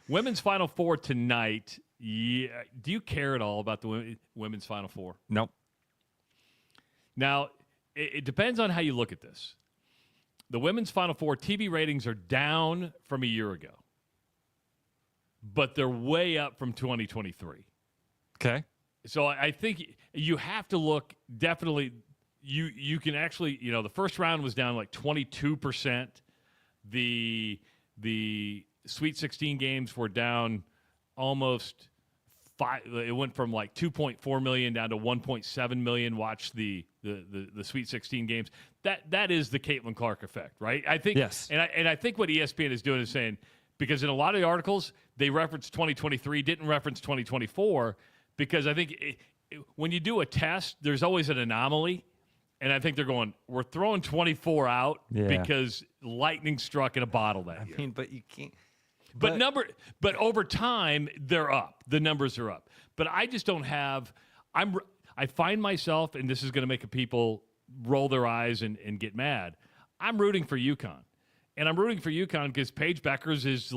Women's Final Four tonight. Yeah, do you care at all about the women's Final Four? Nope. Now, it depends on how you look at this. The women's Final Four TV ratings are down from a year ago, but they're way up from 2023. Okay. So I think you have to look definitely. You can actually, the first round was down 22%. The Sweet 16 games were down almost 5. It went from 2.4 million down to 1.7 million. Watch the Sweet 16 games. That is the Caitlin Clark effect, right? I think yes. And I think what ESPN is doing is saying, because in a lot of the articles they reference 2023, didn't reference 2024. Because I think when you do a test, there's always an anomaly. And I think they're going, we're throwing 24 out because lightning struck in a bottle that year. I mean, but you can't. But over time, they're up. The numbers are up. But I just don't have – I find myself, and this is going to make people roll their eyes and get mad, I'm rooting for UConn. And I'm rooting for UConn because Paige Beckers is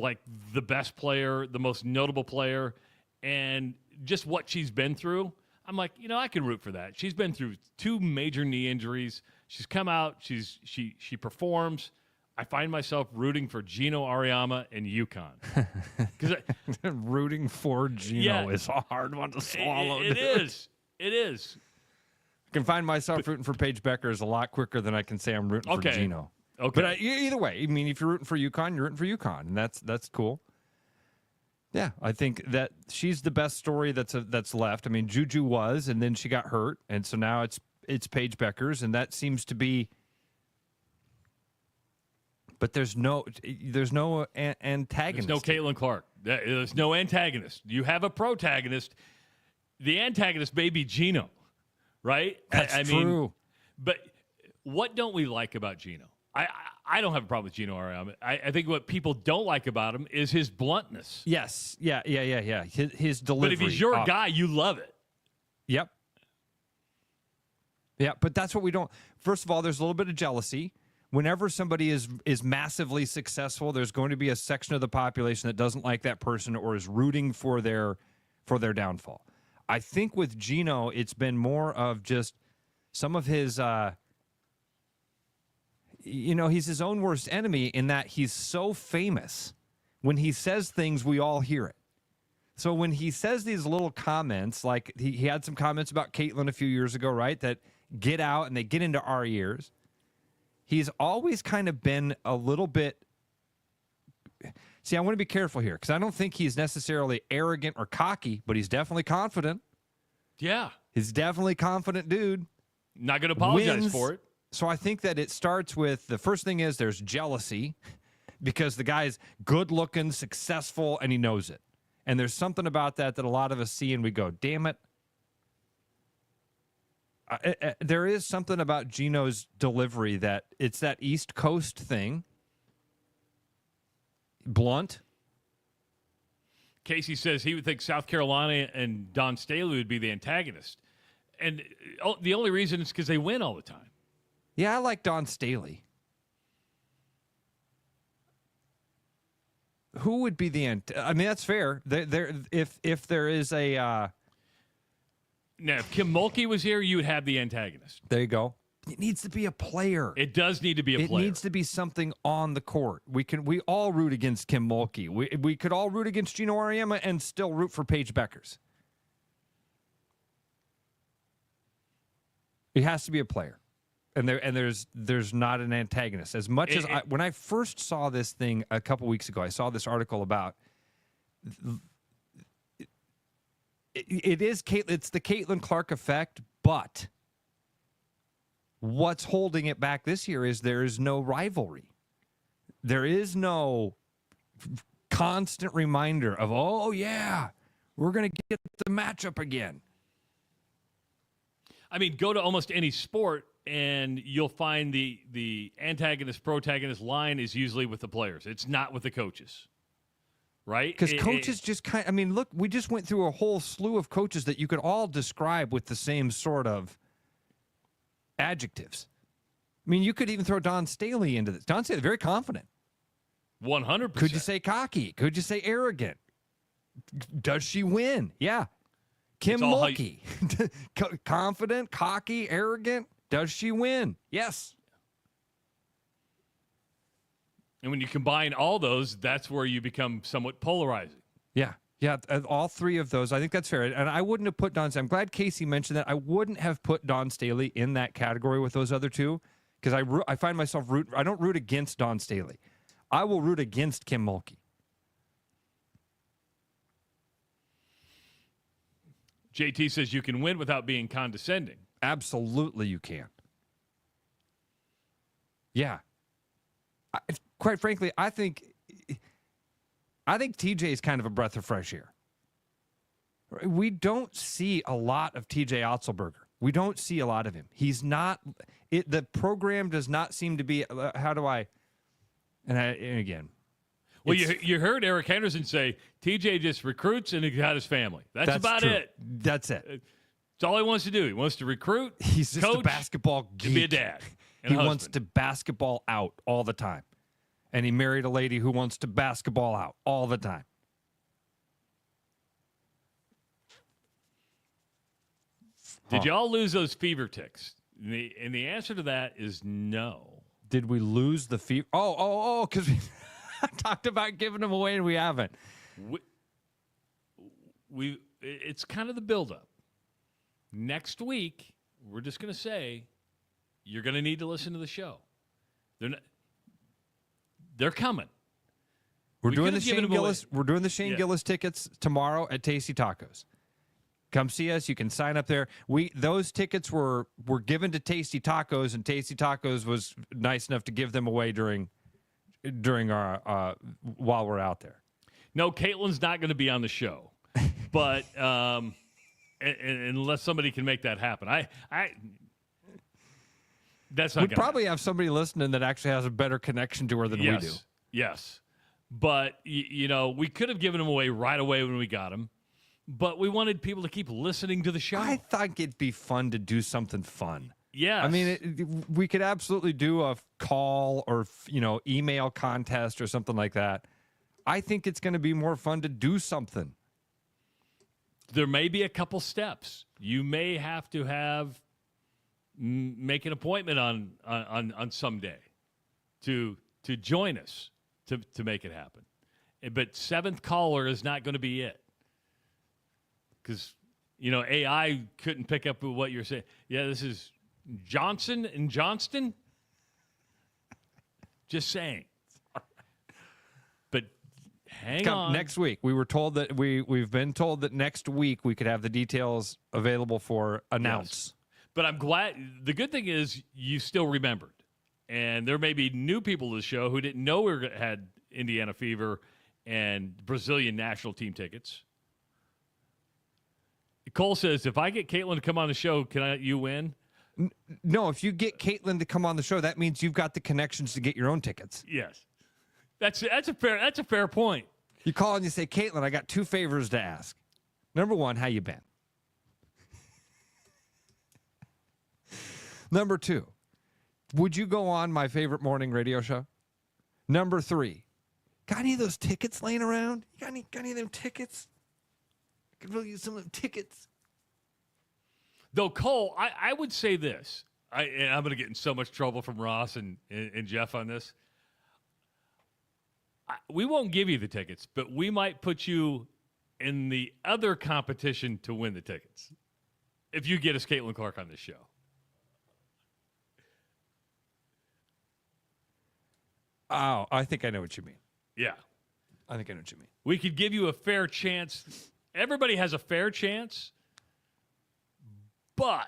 the best player, the most notable player, and – just what she's been through, I'm like, I can root for that. She's been through 2 major knee injuries. She's come out. She performs. I find myself rooting for Gino Auriemma and UConn. Rooting for Gino is a hard one to swallow. It is. It is. I can find myself rooting for Paige Beckers a lot quicker than I can say I'm rooting for Gino. Okay. But either way, I mean, if you're rooting for UConn, you're rooting for UConn, and that's cool. Yeah, I think that she's the best story that's left. I mean, Juju was, and then she got hurt, and so now it's Paige Beckers, and that seems to be. But there's no antagonist. There's no Caitlin Clark. There's no antagonist. You have a protagonist. The antagonist may be Gino, right? That's true. Mean, but what don't we like about Gino? I don't have a problem with Gino Ariam. I think what people don't like about him is his bluntness. Yes. Yeah. His delivery. But if he's your guy, you love it. Yep. Yeah, but that's what we don't. First of all, there's a little bit of jealousy. Whenever somebody is massively successful, there's going to be a section of the population that doesn't like that person or is rooting for their downfall. I think with Gino, it's been more of just some of his, he's his own worst enemy in that he's so famous. When he says things, we all hear it. So when he says these little comments, like he had some comments about Caitlin a few years ago, right, that get out and they get into our ears. He's always kind of been a little bit. See, I want to be careful here because I don't think he's necessarily arrogant or cocky, but he's definitely confident. Yeah. He's definitely confident dude. Not going to apologize for it. So I think that it starts with the first thing is there's jealousy because the guy's good looking, successful, and he knows it. And there's something about that a lot of us see and we go, damn it. There is something about Gino's delivery that it's that East Coast thing. Blunt. Casey says he would think South Carolina and Don Staley would be the antagonist. And the only reason is because they win all the time. Yeah, I like Don Staley. Who would be the I mean, that's fair. If there is a now, if Kim Mulkey was here, you would have the antagonist. There you go. It needs to be a player. It does need to be a player. It needs to be something on the court. We all root against Kim Mulkey. We could all root against Gino Ariema and still root for Paige Beckers. It has to be a player. And there's not an antagonist. As much as when I first saw this thing a couple weeks ago, I saw this article about it's the Caitlin Clark effect, but what's holding it back this year is there is no rivalry. There is no constant reminder of, oh, yeah, we're going to get the matchup again. I mean, go to almost any sport, and you'll find the antagonist-protagonist line is usually with the players. It's not with the coaches, right? Because coaches just I mean, look, we just went through a whole slew of coaches that you could all describe with the same sort of adjectives. I mean, you could even throw Don Staley into this. Don Staley, very confident. 100%. Could you say cocky? Could you say arrogant? Does she win? Yeah. Kim Mulkey. Confident, cocky, arrogant. Does she win? Yes. And when you combine all those, that's where you become somewhat polarizing. Yeah. Yeah, all three of those. I think that's fair. And I wouldn't have put Don Staley. I'm glad Casey mentioned that. I wouldn't have put Don Staley in that category with those other two because I find myself I don't root against Don Staley. I will root against Kim Mulkey. JT says you can win without being condescending. Absolutely you can. Yeah. Quite frankly, I think TJ is kind of a breath of fresh air. We don't see a lot of TJ Otzelberger. We don't see a lot of him. He's not. The program does not seem to be. How do I? And again. Well, you heard Eric Henderson say TJ just recruits and he got his family. That's about true. it. That's it. That's all he wants to do. He wants to recruit. He's just coach, a basketball geek. To be a dad. And he a wants to basketball out all the time. And he married a lady who wants to basketball out all the time. Did y'all lose those fever ticks? And the answer to that is no. Did we lose the fever? Oh, because we talked about giving them away and we haven't. It's kind of the buildup. Next week, we're just going to say, you're going to need to listen to the show. They're coming. We're We doing could the have given Shane them away. Gillis. We're doing the Shane Yeah. Gillis tickets tomorrow at Tasty Tacos. Come see us. You can sign up there. Those tickets were given to Tasty Tacos, and Tasty Tacos was nice enough to give them away during our while we're out there. No, Caitlin's not going to be on the show, but unless somebody can make that happen, that's not. We probably have somebody listening that actually has a better connection to her than we do. Yes, but we could have given them away right away when we got them. But we wanted people to keep listening to the show. I thought it'd be fun to do something fun. Yes. I mean, we could absolutely do a call or, email contest or something like that. I think it's going to be more fun to do something. There may be a couple steps. You may have to make an appointment on some day to join us to make it happen. But seventh caller is not going to be it. Because, AI couldn't pick up what you're saying. Yeah, this is Johnson and Johnston. Just saying. But hang on. Next week, we were told that we've been told that next week we could have the details available for announce. Yes. But I'm glad. The good thing is you still remembered. And there may be new people to the show who didn't know we had Indiana Fever and Brazilian national team tickets. Cole says, if I get Caitlin to come on the show, you win? No, if you get Caitlin to come on the show, that means you've got the connections to get your own tickets. Yes. That's a fair point. You call and you say, Caitlin, I got two favors to ask. Number one, how you been? Number two, would you go on my favorite morning radio show? Number three, got any of those tickets laying around? You got any of them tickets? I could really use some of them tickets. Though, Cole, I would say this. And I'm going to get in so much trouble from Ross and Jeff on this. We won't give you the tickets, but we might put you in the other competition to win the tickets if you get us Caitlin Clark on this show. Oh, I think I know what you mean. Yeah. I think I know what you mean. We could give you a fair chance. Everybody has a fair chance, but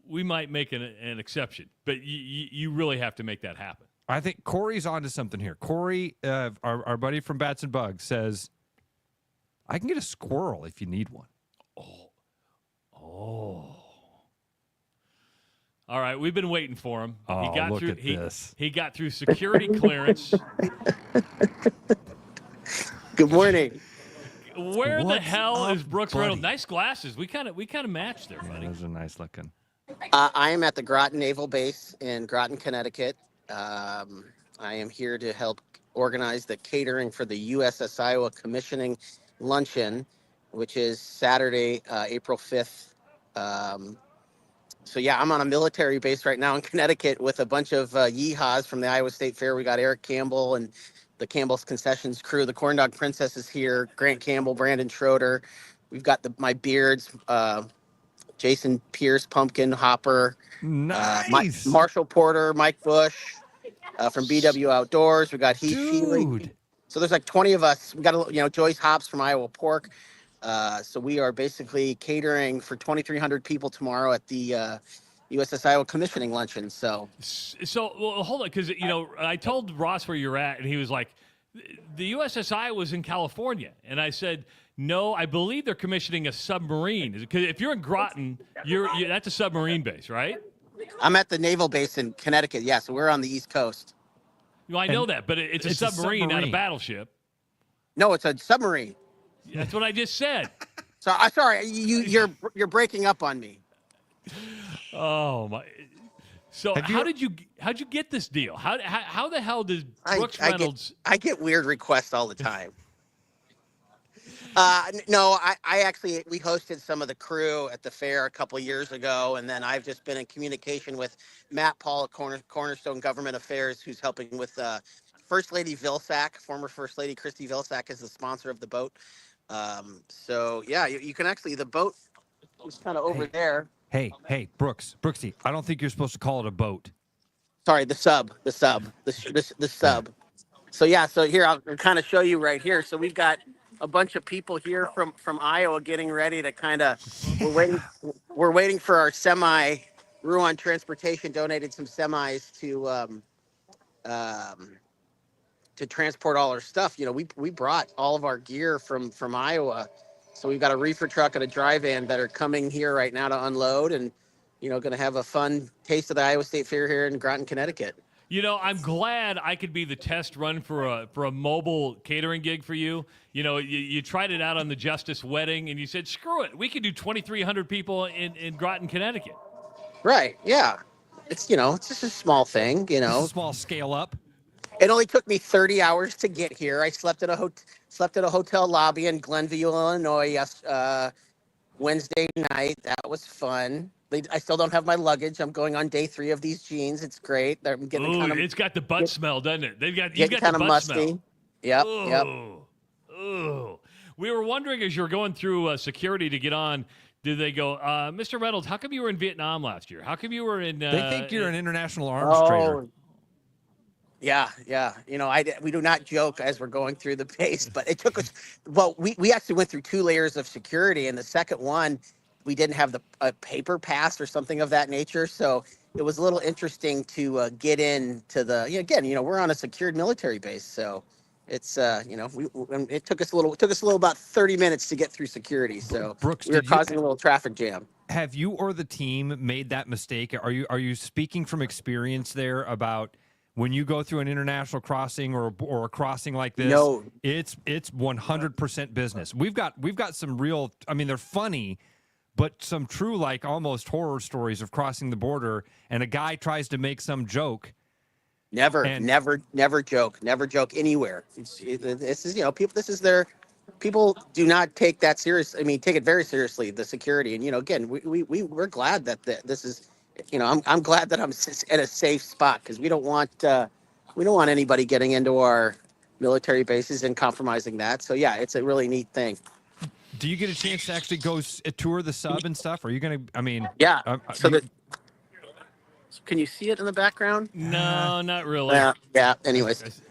we might make an exception. But you really have to make that happen. I think Corey's onto something here. Corey, our buddy from Bats and Bugs, says, I can get a squirrel if you need one. Oh. All right, we've been waiting for him. Oh, he got look through at this. He got through security clearance. Good morning. Where the What's hell up, is Brooks buddy? Reynolds? Nice glasses. We kind of matched there, buddy. Those are nice looking. I am at the Groton Naval Base in Groton, Connecticut. I am here to help organize the catering for the USS Iowa Commissioning Luncheon, which is Saturday, April 5th. So, yeah, I'm on a military base right now in Connecticut with a bunch of yeehaws from the Iowa State Fair. We got Eric Campbell and the Campbell's Concessions crew. The Corn Dog Princess is here. Grant Campbell, Brandon Schroeder. We've got my beards, Jason Pierce, Pumpkin, Hopper. Nice. Marshall Porter, Mike Bush from BW Outdoors. We got Heath Shealy. So there's like 20 of us. We got, Joyce Hobbs from Iowa Pork. So we are basically catering for 2,300 people tomorrow at the USS Iowa Commissioning Luncheon. So well, hold on, because I told Ross where you're at, and he was like, "The USS Iowa is in California," and I said, "No, I believe they're commissioning a submarine. Because if you're in Groton, that's a submarine base, right?" I'm at the naval base in Connecticut. Yeah, so we're on the East Coast. Well, I know that, but it's a submarine, not a battleship. No, it's a submarine. That's what I just said. So I'm sorry, you're breaking up on me. Oh my! So how'd you get this deal? How the hell did Brooks Reynolds? I get weird requests all the time. No, we hosted some of the crew at the fair a couple of years ago, and then I've just been in communication with Matt Paul at Cornerstone Government Affairs, who's helping with First Lady Vilsack. Former First Lady Christy Vilsack is the sponsor of the boat. So yeah, you can actually, the boat is kind of over there. Hey, Brooksy, I don't think you're supposed to call it a boat. Sorry, the sub. So yeah, so here I'll kind of show you right here. So we've got a bunch of people here from Iowa getting ready to kind of we're waiting for our semi. Ruan Transportation donated some semis to transport all our stuff. You know, we brought all of our gear from Iowa. So we've got a reefer truck and a dry van that are coming here right now to unload, and going to have a fun taste of the Iowa State Fair here in Groton, Connecticut. I'm glad I could be the test run for a mobile catering gig for you. You tried it out on the Justice wedding, and you said, screw it, we could do 2,300 people in Groton, Connecticut. Right, yeah. It's just a small thing, It's a small scale up. It only took me 30 hours to get here. I slept at a hotel lobby in Glenview, Illinois, Wednesday night. That was fun. I still don't have my luggage. I'm going on day 3 of these jeans. It's great. I'm getting it's got the butt smell, doesn't it? You got kind the of butt musty. smell. Yep. Ooh. Yep. Ooh. We were wondering as you were going through security to get on, did they go, Mr. Reynolds, how come you were in Vietnam last year? How come you were in... they think you're an international arms trader. Yeah. We do not joke as we're going through the base, but it took us. Well, we actually went through 2 layers of security, and the second one, we didn't have a paper pass or something of that nature. So it was a little interesting to get into the. We're on a secured military base, so it's it took us a little about 30 minutes to get through security. So Brooks, we were causing a little traffic jam. Have you or the team made that mistake? Are you speaking from experience there about? When you go through an international crossing or a crossing like this, no, it's 100% business. We've got some real. I mean, they're funny, but some true like almost horror stories of crossing the border, and a guy tries to make some joke. Never joke anywhere. This is people. This is their people do not take that serious. I mean, take it very seriously, the security. And again, we're glad that this is. I'm glad that I'm at a safe spot because we don't want anybody getting into our military bases and compromising that. So yeah, it's a really neat thing. Do you get a chance to actually go tour the sub and stuff? Are you gonna? I mean, yeah. Can you see it in the background? No, not really. Yeah. Anyways,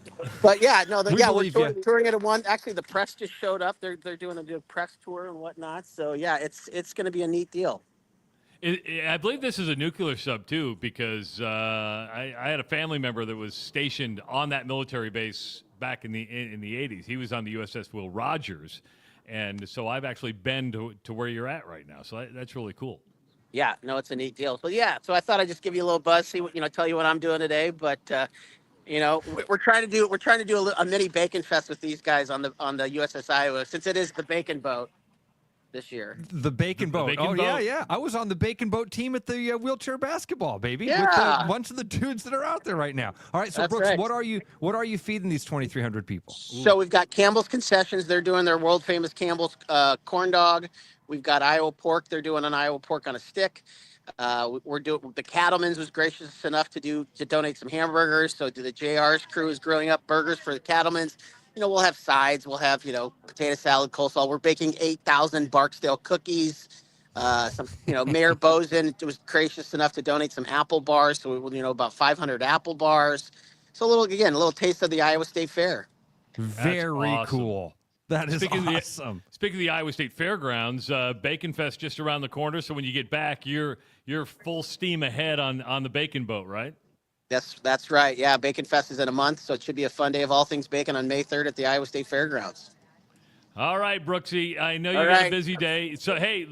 but yeah, no. We're touring it at one. Actually, the press just showed up. They're doing a press tour and whatnot. So yeah, it's going to be a neat deal. I believe this is a nuclear sub, too, because I had a family member that was stationed on that military base back in the 80s. He was on the USS Will Rogers, and so I've actually been to where you're at right now. So that's really cool. Yeah, no, it's a neat deal. So, yeah, so I thought I'd just give you a little buzz, see what, tell you what I'm doing today. But, we're trying to do a mini bacon fest with these guys on the USS Iowa, since it is the bacon boat. This year. The bacon boat. Bacon boat. Yeah. I was on the bacon boat team at the wheelchair basketball, baby. Yeah. With a bunch of the dudes that are out there right now. All right, so That's Brooks, right. what are you feeding these 2,300 people? So we've got Campbell's Concessions. They're doing their world famous Campbell's corn dog. We've got Iowa pork. They're doing an Iowa pork on a stick. We're doing the Cattleman's was gracious enough to donate some hamburgers. So the JR's crew is grilling up burgers for the Cattleman's. We'll have sides. We'll have, potato salad, coleslaw. We're baking 8,000 Barksdale cookies. Mayor Bozen was gracious enough to donate some apple bars. So, about 500 apple bars. So, a little taste of the Iowa State Fair. Very awesome. Cool. That is awesome. Speaking of the Iowa State Fairgrounds, Bacon Fest just around the corner. So when you get back, you're full steam ahead on the bacon boat, right? That's right. Yeah, Bacon Fest is in a month, so it should be a fun day of all things bacon on May 3rd at the Iowa State Fairgrounds. All right, Brooksy. I know you got a busy day. So, hey,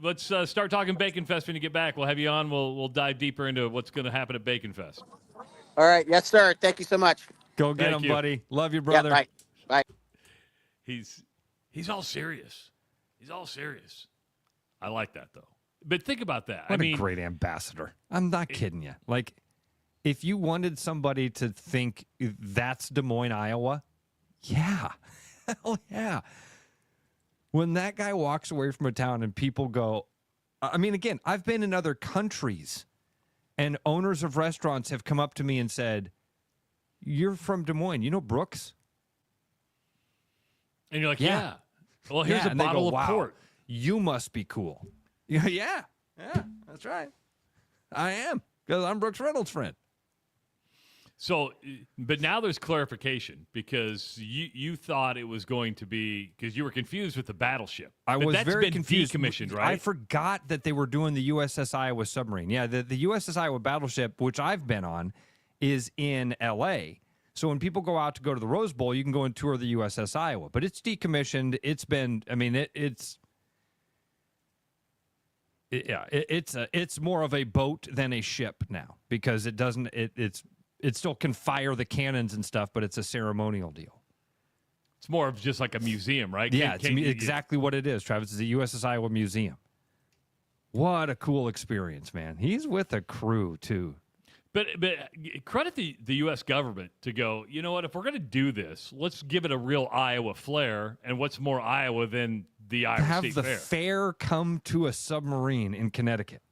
let's start talking Bacon Fest when you get back. We'll have you on. We'll dive deeper into what's going to happen at Bacon Fest. All right. Yes, sir. Thank you so much. Go get him, buddy. Love you, brother. Yeah, bye. He's all serious. He's all serious. I like that, though. But think about that. What a great ambassador. I'm not kidding you. Like, if you wanted somebody to think that's Des Moines, Iowa, yeah. Hell yeah. When that guy walks away from a town and people go, again, I've been in other countries and owners of restaurants have come up to me and said, you're from Des Moines. You know Brooks? And you're like, yeah. Well, here's a bottle of port. You must be cool. Yeah, that's right. I am, because I'm Brooks Reynolds' friend. So, but now there's clarification because you thought it was going to be because you were confused with the battleship. I was very confused. Decommissioned, right? I forgot that they were doing the USS Iowa submarine. Yeah, the USS Iowa battleship, which I've been on, is in L.A. So when people go to the Rose Bowl, you can go and tour the USS Iowa. But it's decommissioned. It's been. I mean, it's more of a boat than a ship now because it doesn't. It still can fire the cannons and stuff, but it's a ceremonial deal. It's more of just like a museum, right? Yeah, it's exactly what it is, Travis. It's the USS Iowa Museum. What a cool experience, man. He's with a crew, too. But credit the U.S. government to go, you know what, if we're going to do this, let's give it a real Iowa flair. And what's more Iowa than the Iowa State Fair? Have the fair come to a submarine in Connecticut.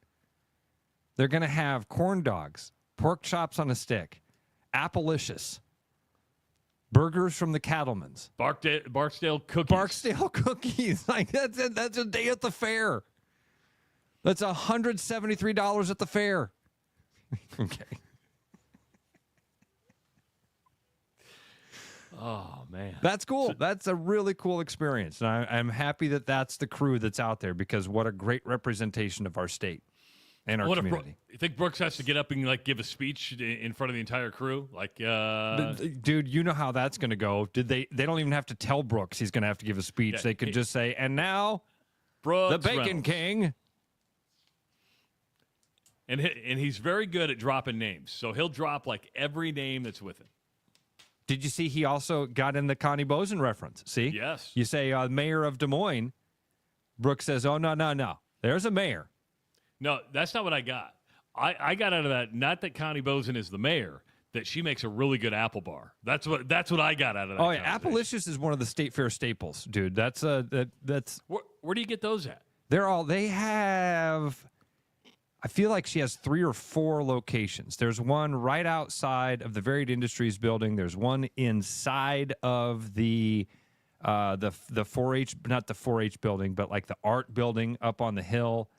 They're going to have corn dogs, pork chops on a stick, Appalicious, burgers from the Cattleman's, Barksdale cookies. Barksdale cookies. Like that's it. That's a day at the fair. That's $173 at the fair. Okay. Oh, man. That's cool. That's a really cool experience. And I'm happy that that's the crew that's out there because what a great representation of our state and our community. You think Brooks has to get up and like give a speech in front of the entire crew? Like, dude, you know how that's going to go. They don't even have to tell Brooks he's going to have to give a speech. Yeah, they could just say, and now, Brooks the Bacon Reynolds. King. And he's very good at dropping names. So he'll drop like every name that's with him. Did you see he also got in the Connie Boesen reference? See? Yes. You say mayor of Des Moines. Brooks says, oh, no. There's a mayor. No, that's not what I got. I got out of that, not that Connie Boesen is the mayor, that she makes a really good apple bar. That's what I got out of that. Oh, yeah. Appalicious is one of the state fair staples, dude. That's where do you get those at? They have, I feel like she has 3 or 4 locations. There's one right outside of the Varied Industries building. There's one inside of the 4-H, not the 4-H building, but like the art building up on the hill.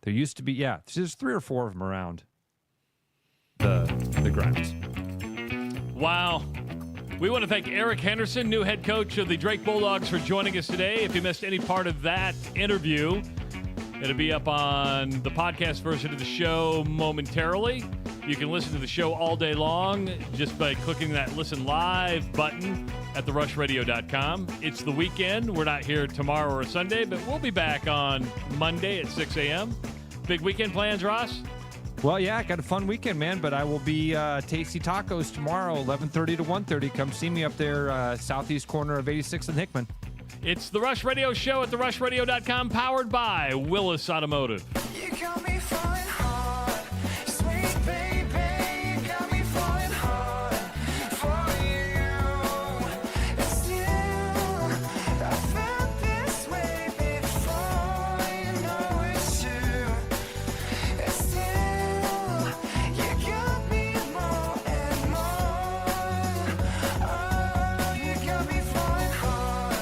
There used to be, there's 3 or 4 of them around the grounds. Wow. We want to thank Eric Henderson, new head coach of the Drake Bulldogs, for joining us today. If you missed any part of that interview, it'll be up on the podcast version of the show momentarily. You can listen to the show all day long just by clicking that Listen Live button at therushradio.com. It's the weekend. We're not here tomorrow or Sunday, but we'll be back on Monday at 6 a.m. Big weekend plans, Ross? Well, yeah, got a fun weekend, man, but I will be Tasty Tacos tomorrow, 11:30 to 1:30. Come see me up there, southeast corner of 86th and Hickman. It's the Rush Radio Show at therushradio.com, powered by Willis Automotive. You got me falling hard, sweet baby. You got me falling hard for you. And still, I felt this way before. You know it's true. And still, you got me more and more. Oh, you got me falling hard.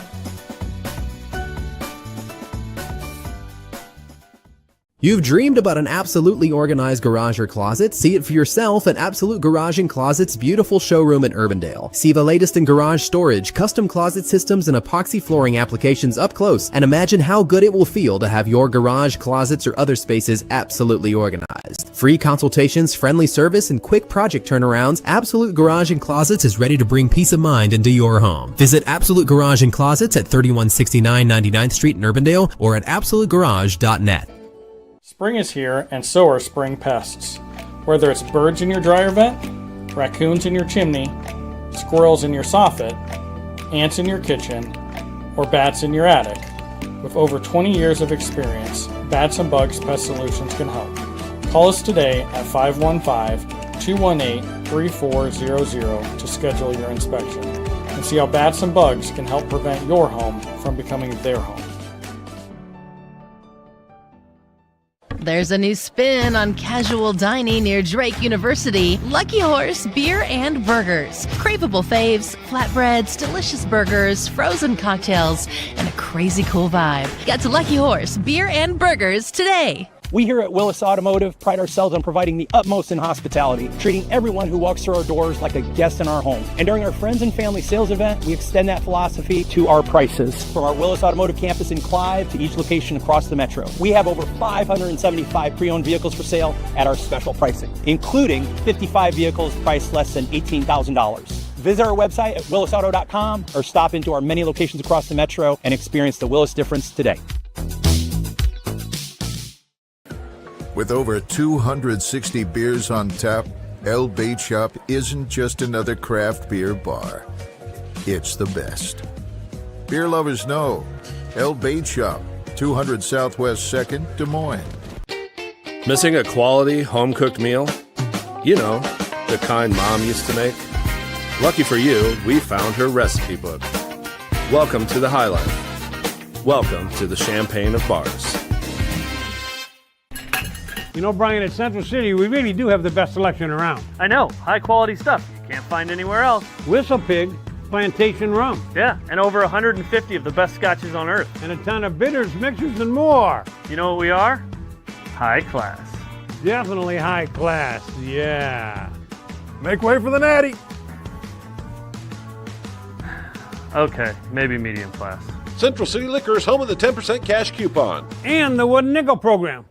You've dreamed about an absolutely organized garage or closet? See it for yourself at Absolute Garage & Closet's beautiful showroom in Urbandale. See the latest in garage storage, custom closet systems, and epoxy flooring applications up close, and imagine how good it will feel to have your garage, closets, or other spaces absolutely organized. Free consultations, friendly service, and quick project turnarounds, Absolute Garage & Closets is ready to bring peace of mind into your home. Visit Absolute Garage & Closets at 3169 99th Street in Urbandale or at absolutegarage.net. Spring is here, and so are spring pests. Whether it's birds in your dryer vent, raccoons in your chimney, squirrels in your soffit, ants in your kitchen, or bats in your attic, with over 20 years of experience, Bats and Bugs Pest Solutions can help. Call us today at 515-218-3400 to schedule your inspection and see how Bats and Bugs can help prevent your home from becoming their home. There's a new spin on casual dining near Drake University. Lucky Horse Beer and Burgers. Craveable faves, flatbreads, delicious burgers, frozen cocktails, and a crazy cool vibe. Get to Lucky Horse Beer and Burgers today. We here at Willis Automotive pride ourselves on providing the utmost in hospitality, treating everyone who walks through our doors like a guest in our home. And during our Friends and Family Sales event, we extend that philosophy to our prices. From our Willis Automotive campus in Clive to each location across the metro, we have over 575 pre-owned vehicles for sale at our special pricing, including 55 vehicles priced less than $18,000. Visit our website at willisauto.com or stop into our many locations across the metro and experience the Willis difference today. With over 260 beers on tap, El Bait Shop isn't just another craft beer bar. It's the best. Beer lovers know El Bait Shop, 200 Southwest 2nd, Des Moines. Missing a quality home-cooked meal? You know, the kind Mom used to make? Lucky for you, we found her recipe book. Welcome to the High Life. Welcome to the Champagne of Bars. You know, Brian, at Central City, we really do have the best selection around. I know, high quality stuff you can't find anywhere else. Whistle Pig Plantation Rum. Yeah, and over 150 of the best scotches on earth. And a ton of bitters, mixers, and more. You know what we are? High class. Definitely high class, yeah. Make way for the natty. Okay, maybe medium class. Central City Liquors, home of the 10% cash coupon. And the Wooden Nickel program.